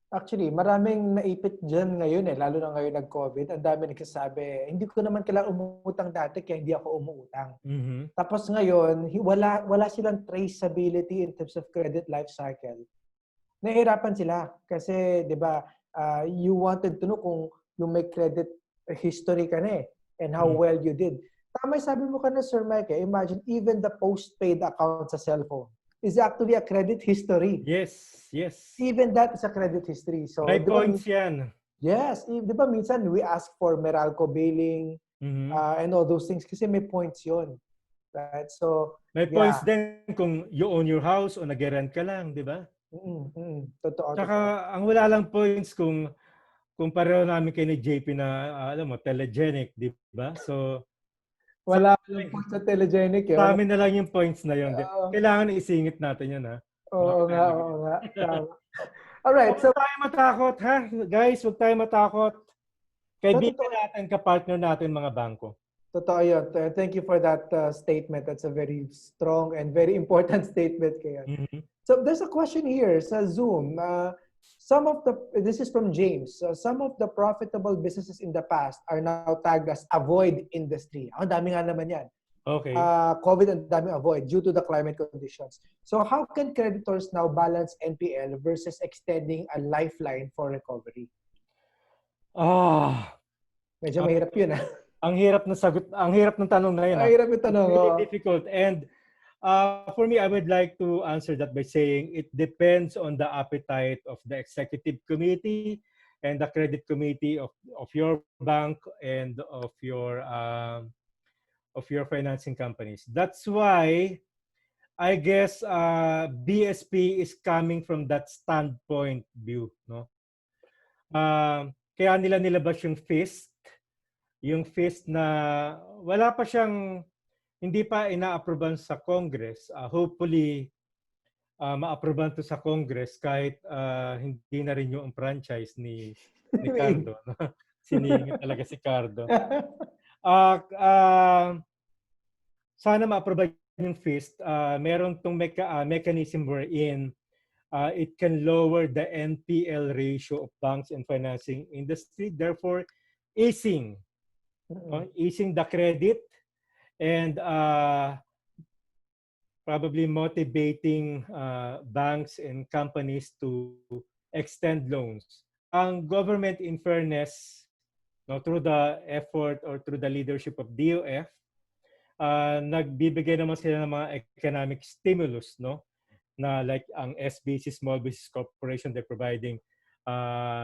Speaker 1: Actually, maraming naipit dyan ngayon lalo na ngayon nag-COVID. Ang dami nagsasabi, hindi ko naman kailangan umutang dati kaya hindi ako umuutang.
Speaker 2: Mm-hmm.
Speaker 1: Tapos ngayon, wala silang traceability in terms of credit life cycle. Nahihirapan sila kasi, di ba, you wanted to know kung yung may credit history ka na and how well you did. Tama sabi mo ka na, Sir Mike, imagine even the postpaid account sa cellphone is actually a credit history.
Speaker 2: Yes, yes.
Speaker 1: Even that is a credit history. So,
Speaker 2: may points yan.
Speaker 1: Yes. Di ba minsan we ask for Meralco billing and all those things kasi may points yun. Right? So,
Speaker 2: may points din kung you own your house o nag-rent ka lang, di ba?
Speaker 1: Totoo.
Speaker 2: Tsaka, ang wala lang points kung pareho namin kay ni JP na, alam mo, telegenic, di ba? So,
Speaker 1: Wala lang po sa telegenic eh.
Speaker 2: Sa
Speaker 1: Wala.
Speaker 2: amin na lang yung points na yun.
Speaker 1: Oo,
Speaker 2: Kailangan isingit natin yun, ha? Baka
Speaker 1: oo
Speaker 2: tayo
Speaker 1: nga,
Speaker 2: mag-
Speaker 1: oo nga. Tama.
Speaker 2: So,
Speaker 1: Alright, so
Speaker 2: huwag tayo matakot, ha? Guys, huwag tayo matakot. Kaibigan
Speaker 1: totoo,
Speaker 2: natin, kapartner natin, mga bangko.
Speaker 1: totoo yun. Thank you for that statement. That's a very strong and very important statement. Kaya.
Speaker 2: Mhm.
Speaker 1: So there's a question here sa Zoom. This is from James. Some of the profitable businesses in the past are now tagged as avoid industry. Ang dami nga naman yan.
Speaker 2: Okay.
Speaker 1: COVID ang daming avoid due to the climate conditions. So how can creditors now balance NPL versus extending a lifeline for recovery?
Speaker 2: Ah,
Speaker 1: Medyo
Speaker 2: ang,
Speaker 1: mahirap yun.
Speaker 2: ang hirap ng sagot, ang hirap ng tanong na yun, ha?
Speaker 1: Mahirap yung
Speaker 2: It's
Speaker 1: tanong.
Speaker 2: really
Speaker 1: Oh.
Speaker 2: difficult. And for me, I would like to answer that by saying it depends on the appetite of the executive committee and the credit committee of your bank and of your financing companies. That's why I guess BSP is coming from that standpoint view, no? Kaya nila nilabas yung feast na wala pa siyang, hindi pa ina-approvean sa Congress. Hopefully, ma-approvean to sa Congress kahit hindi na rin yung franchise ni Cardo. No? Siningit talaga si Cardo. Sana ma-approve yung feast. Meron tong mechanism wherein it can lower the NPL ratio of banks and financing industry, therefore easing the credit and probably motivating banks and companies to extend loans. Ang government, in fairness, no, through the effort or through the leadership of DOF, nagbibigay naman sila ng mga economic stimulus, no? Na like ang SBC, Small Business Corporation, they're providing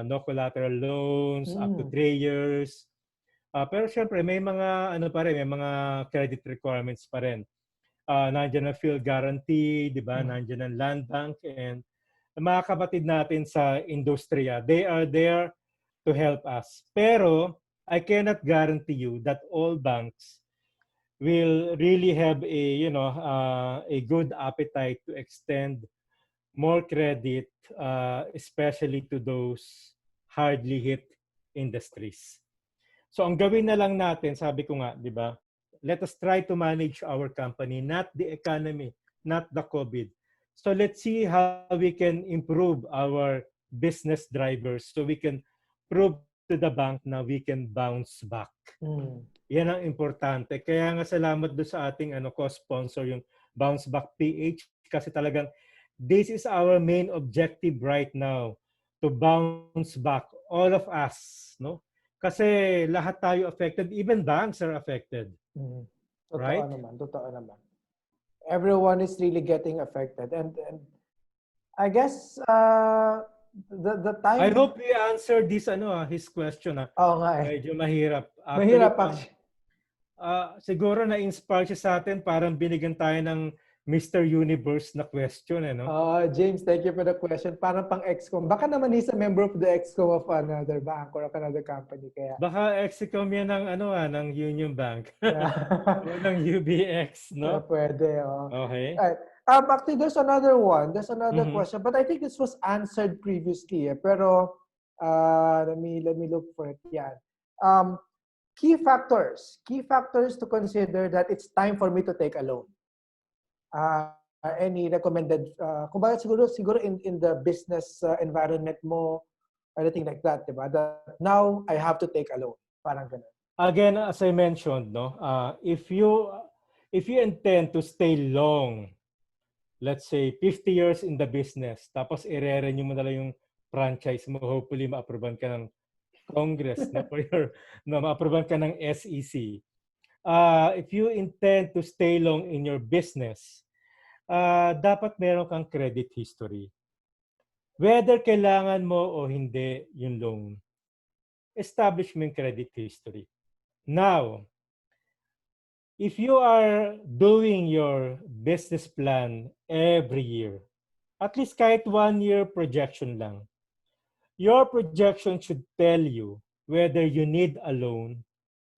Speaker 2: no collateral loans up to 3 years. Pero syempre may mga may mga credit requirements pa rin. Nandiyan ang field guarantee, di ba? Nandiyan ang land bank and mga kapatid natin sa industriya, they are there to help us. Pero I cannot guarantee you that all banks will really have a good appetite to extend more credit, especially to those hardly hit industries. So ang gawin na lang natin, sabi ko nga, di ba? Let us try to manage our company, not the economy, not the COVID. So let's see how we can improve our business drivers so we can prove to the bank na we can bounce back. Yan ang importante. Kaya nga salamat doon sa ating co-sponsor, yung Bounce Back PH, kasi talagang this is our main objective right now, to bounce back, all of us, no? Kasi lahat tayo affected, even banks are affected. Right?
Speaker 1: Totoo naman. Everyone is really getting affected. And I guess the time...
Speaker 2: I hope we answered this his question.
Speaker 1: Oo nga eh.
Speaker 2: Medyo mahirap.
Speaker 1: Mahirap actually.
Speaker 2: Siguro na-inspire siya sa atin, parang binigyan tayo ng Mr. Universe na question, no?
Speaker 1: James, thank you for the question. Parang pang ExCom. Baka naman he's a member of the ExCom of another bank or of another company. Kaya...
Speaker 2: Baka ExCom yan ng, ng Union Bank. O ng UBX, no?
Speaker 1: Pwede,
Speaker 2: Okay.
Speaker 1: Right. Actually, there's another one. There's another question. But I think this was answered previously. Pero, let me look for it. Yan. Key factors to consider that it's time for me to take a loan. Any recommended, kumbaga siguro in the business environment mo, anything like that, diba? That now I have to take a loan. Parang ganun.
Speaker 2: Again, as I mentioned, no, if you intend to stay long, let's say 50 years in the business, tapos i-renew mo na lang yung franchise mo, hopefully ma-approvean ka ng Congress, no, for your, ma-approvean ka ng SEC. If you intend to stay long in your business, dapat meron kang credit history. Whether kailangan mo o hindi yung loan, establish mo yung credit history. Now, if you are doing your business plan every year, at least kahit 1 year projection lang, your projection should tell you whether you need a loan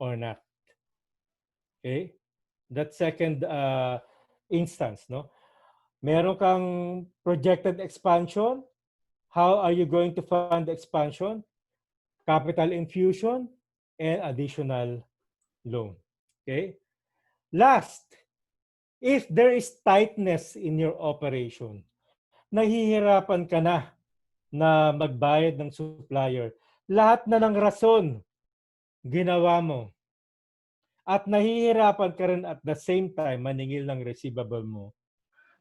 Speaker 2: or not. Okay? That second instance, no? Meron kang projected expansion. How are you going to fund the expansion? Capital infusion and additional loan. Okay? Last, if there is tightness in your operation, nahihirapan ka na magbayad ng supplier. Lahat na ng rason ginawa mo. At nahihirapan ka rin at the same time maningil ng receivable mo.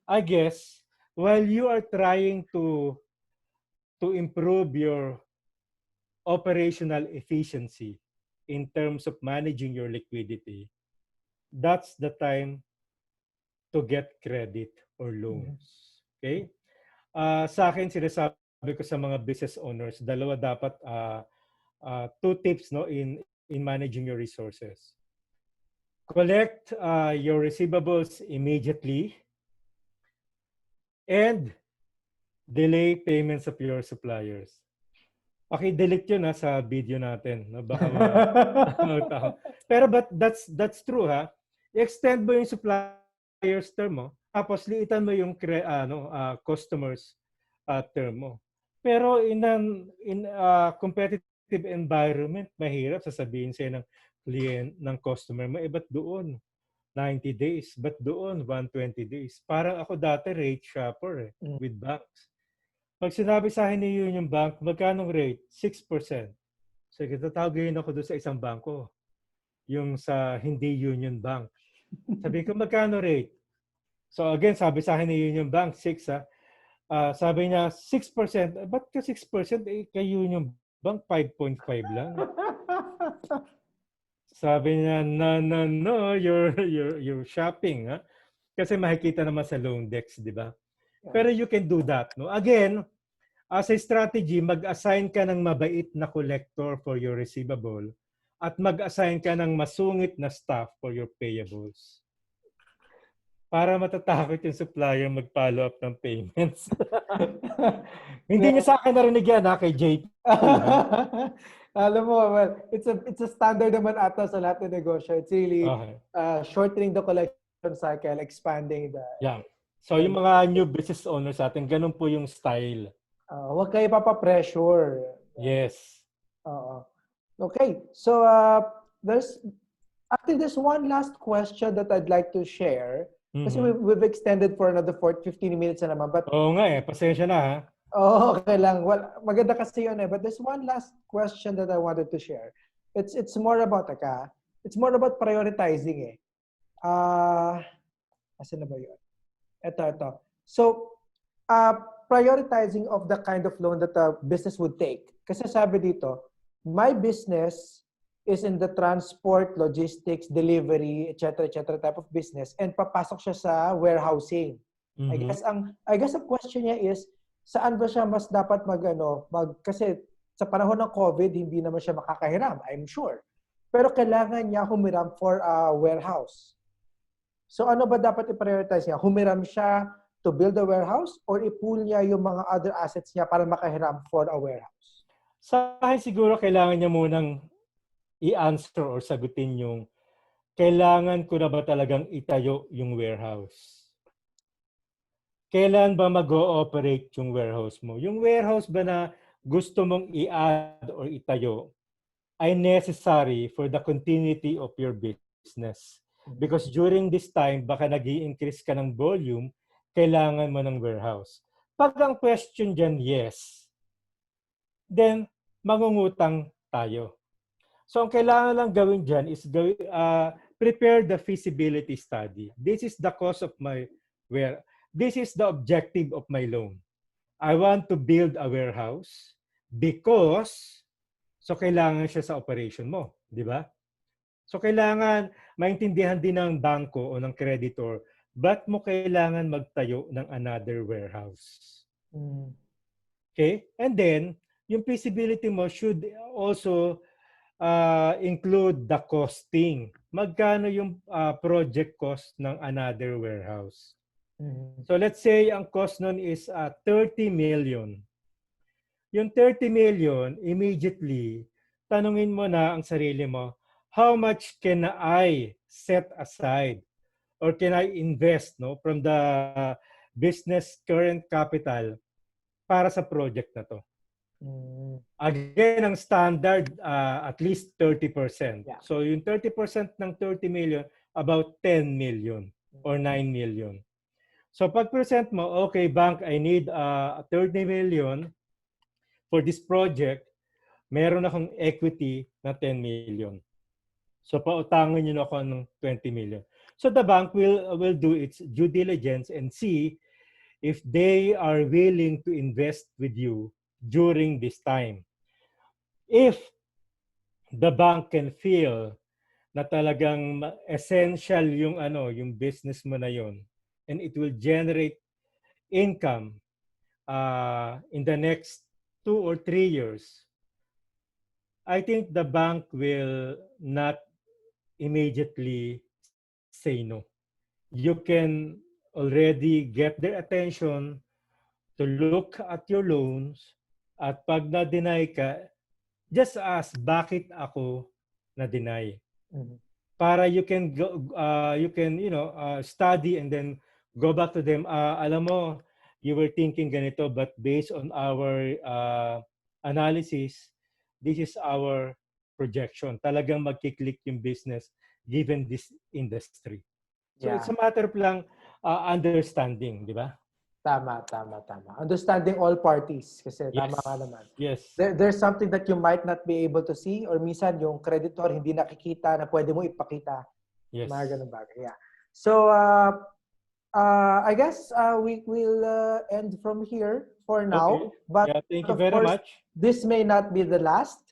Speaker 2: I guess, while you are trying to improve your operational efficiency in terms of managing your liquidity, that's the time to get credit or loans. Okay? Sa akin, sinasabi ko sa mga business owners, dalawa dapat, two tips no in managing your resources. Collect your receivables immediately and delay payments of your suppliers. Delete yun sa video natin. No? Baka Pero but that's true ha. I-extend mo yung supplier's term mo, tapos liitan mo yung customers term mo. Pero in competitive environment, mahirap sasabihin sa'yo ng client, ng customer mo, ba't doon 90 days, ba't doon 120 days? Parang ako dati rate shopper with banks. Pag sinabi sa akin ni Union Bank, magkano rate? 6%. So, tatawagin ako doon sa isang bangko. Yung sa hindi Union Bank. Sabi ko, magkano rate? So, again, sabi sa akin ni Union Bank, 6 ha. Sabi niya, 6%. Ba't ka 6%? Kay Union Bank, 5.5 lang. Sabi niya, no, you're shopping. Ha? Kasi makikita naman sa loan decks, di ba? Pero you can do that. No? Again, as a strategy, mag-assign ka ng mabait na collector for your receivable at mag-assign ka ng masungit na staff for your payables. Para matatakot yung supplier mag-follow up ng payments. Hindi niya sa akin narinig yan kay JP.
Speaker 1: Alam mo, well, it's a standard naman ata sa lahat ng negosyo. It's really shortening the collection cycle, expanding the...
Speaker 2: Yeah. So yung mga new business owners natin, ganun po yung style.
Speaker 1: Huwag kayo papapressure.
Speaker 2: Yes.
Speaker 1: Okay. So there's one last question that I'd like to share. Kasi we've extended for another 15 minutes na naman. But,
Speaker 2: Oo nga pasensya na ha.
Speaker 1: Okay lang. Well, maganda kasi yun But there's one last question that I wanted to share. It's more about it's more about prioritizing asan na ba yun? Ito. So, prioritizing of the kind of loan that a business would take. Kasi sabi dito, my business is in the transport, logistics, delivery, etc. type of business and papasok siya sa warehousing. I guess ang question niya is, saan ba siya mas dapat kasi sa panahon ng COVID, hindi naman siya makakahiram, I'm sure. Pero kailangan niya humiram for a warehouse. So ano ba dapat i-prioritize niya? Humiram siya to build a warehouse or i-pool niya yung mga other assets niya para makahiram for a warehouse?
Speaker 2: Sa akin siguro kailangan niya munang i-answer or sagutin yung kailangan ko na ba talagang itayo yung warehouse? Kailan ba mag-ooperate yung warehouse mo? Yung warehouse ba na gusto mong i-add or itayo ay necessary for the continuity of your business? Because during this time, baka nag-i-increase ka ng volume, kailangan mo ng warehouse. Pag ang question dyan, yes, then mangungutang tayo. So ang kailangan lang gawin dyan is prepare the feasibility study. This is the cost of this is the objective of my loan. I want to build a warehouse because kailangan siya sa operation mo, di ba? So kailangan maintindihan din ng bangko o ng creditor, ba't mo kailangan magtayo ng another warehouse? Okay? And then, yung feasibility mo should also include the costing. Magkano yung project cost ng another warehouse? So let's say ang cost nun is 30 million. Yung 30 million, immediately, tanungin mo na ang sarili mo, how much can I set aside or can I invest from the business current capital para sa project na to? Again, ang standard, at least 30%.
Speaker 1: Yeah.
Speaker 2: So yung 30% ng 30 million, about 10 million or 9 million. So pag present mo, okay, bank, I need 30 million for this project. Meron akong equity na 10 million. So pautangin nyo na ako ng 20 million. So the bank will do its due diligence and see if they are willing to invest with you during this time. If the bank can feel na talagang essential yung business mo na yon and it will generate income in the next 2 or 3 years, I think the bank will not immediately say no. You can already get their attention to look at your loans at pag na-deny ka, just ask, bakit ako na-deny? Para you can go, study and then go back to them. Alam mo, you were thinking ganito, but based on our analysis, this is our projection. Talagang magkiklik yung business given this industry. So it's a matter of lang understanding, di ba?
Speaker 1: Tama. Understanding all parties. Kasi tama nga naman.
Speaker 2: Yes.
Speaker 1: There's something that you might not be able to see or minsan yung creditor hindi nakikita na pwede mo ipakita.
Speaker 2: Yes.
Speaker 1: Mga ganun bagay. Yeah. So, I guess we will end from here for now.
Speaker 2: Okay.
Speaker 1: But
Speaker 2: Thank you
Speaker 1: of
Speaker 2: very
Speaker 1: course,
Speaker 2: much.
Speaker 1: this may not be the last.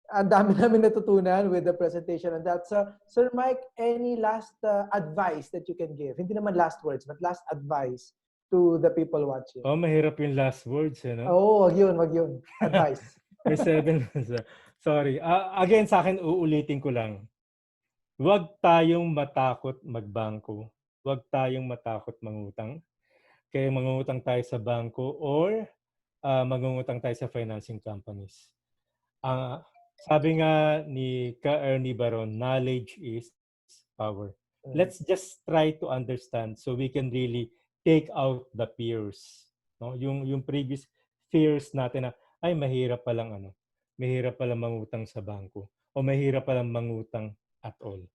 Speaker 1: Ang dami namin natutunan with the presentation and that. So, Sir Mike, any last advice that you can give? Hindi naman last words, but last advice to the people watching.
Speaker 2: Oh, mahirap yung last words,
Speaker 1: wag yun. Advice.
Speaker 2: May 7. Sorry. Again, sa akin, uulitin ko lang. Huwag tayong matakot magbangko. Huwag tayong matakot mangutang. Kaya mangungutang tayo sa bangko or mangungutang tayo sa financing companies. Sabi nga ni Ernie Baron, knowledge is power. Let's just try to understand so we can really take out the fears. No? Yung previous fears natin na, ay mahirap palang mangutang sa bangko o mahirap palang mangutang at all.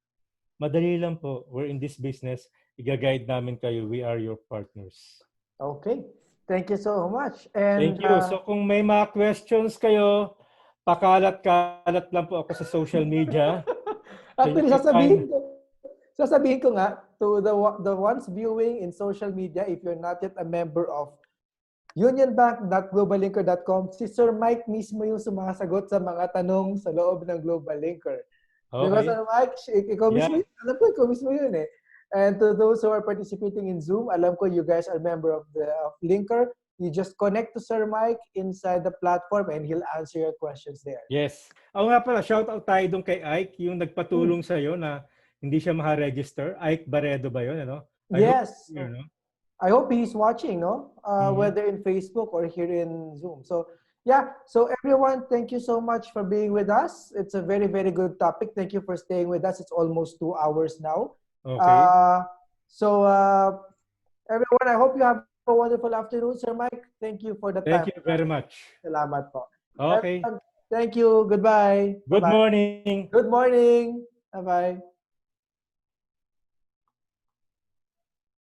Speaker 2: Madali lang po. We're in this business. Iga-guide namin kayo. We are your partners.
Speaker 1: Okay. Thank you so much. And,
Speaker 2: thank you. So kung may mga questions kayo, pakalat-kalat lang po ako sa social media.
Speaker 1: Actually, sasabihin ko nga to the ones viewing in social media, if you're not yet a member of unionbank.globallinker.com, si Sir Mike mismo yung sumasagot sa mga tanong sa loob ng Global Linker.
Speaker 2: Okay.
Speaker 1: Diba, Sir Mike? Ikaw mismo yun. Alam ko, ikaw mismo yun eh. And to those who are participating in Zoom, alam ko you guys are member of Linker. You just connect to Sir Mike inside the platform and he'll answer your questions there.
Speaker 2: Yes. Nga pala, shout out tayo doon kay Ike, yung nagpatulong sa'yo na hindi siya maka-register. Ike Baredo ba yun?
Speaker 1: Yes. I hope he's watching, whether in Facebook or here in Zoom. So, so everyone, thank you so much for being with us. It's a very, very good topic. Thank you for staying with us. It's almost 2 hours now.
Speaker 2: Okay.
Speaker 1: Everyone, I hope you have a wonderful afternoon, Sir Mike. Thank you for the time.
Speaker 2: Thank you very much.
Speaker 1: Salamat po.
Speaker 2: Okay.
Speaker 1: Everyone, thank you. Goodbye.
Speaker 2: Good morning.
Speaker 1: Good morning. Bye-bye.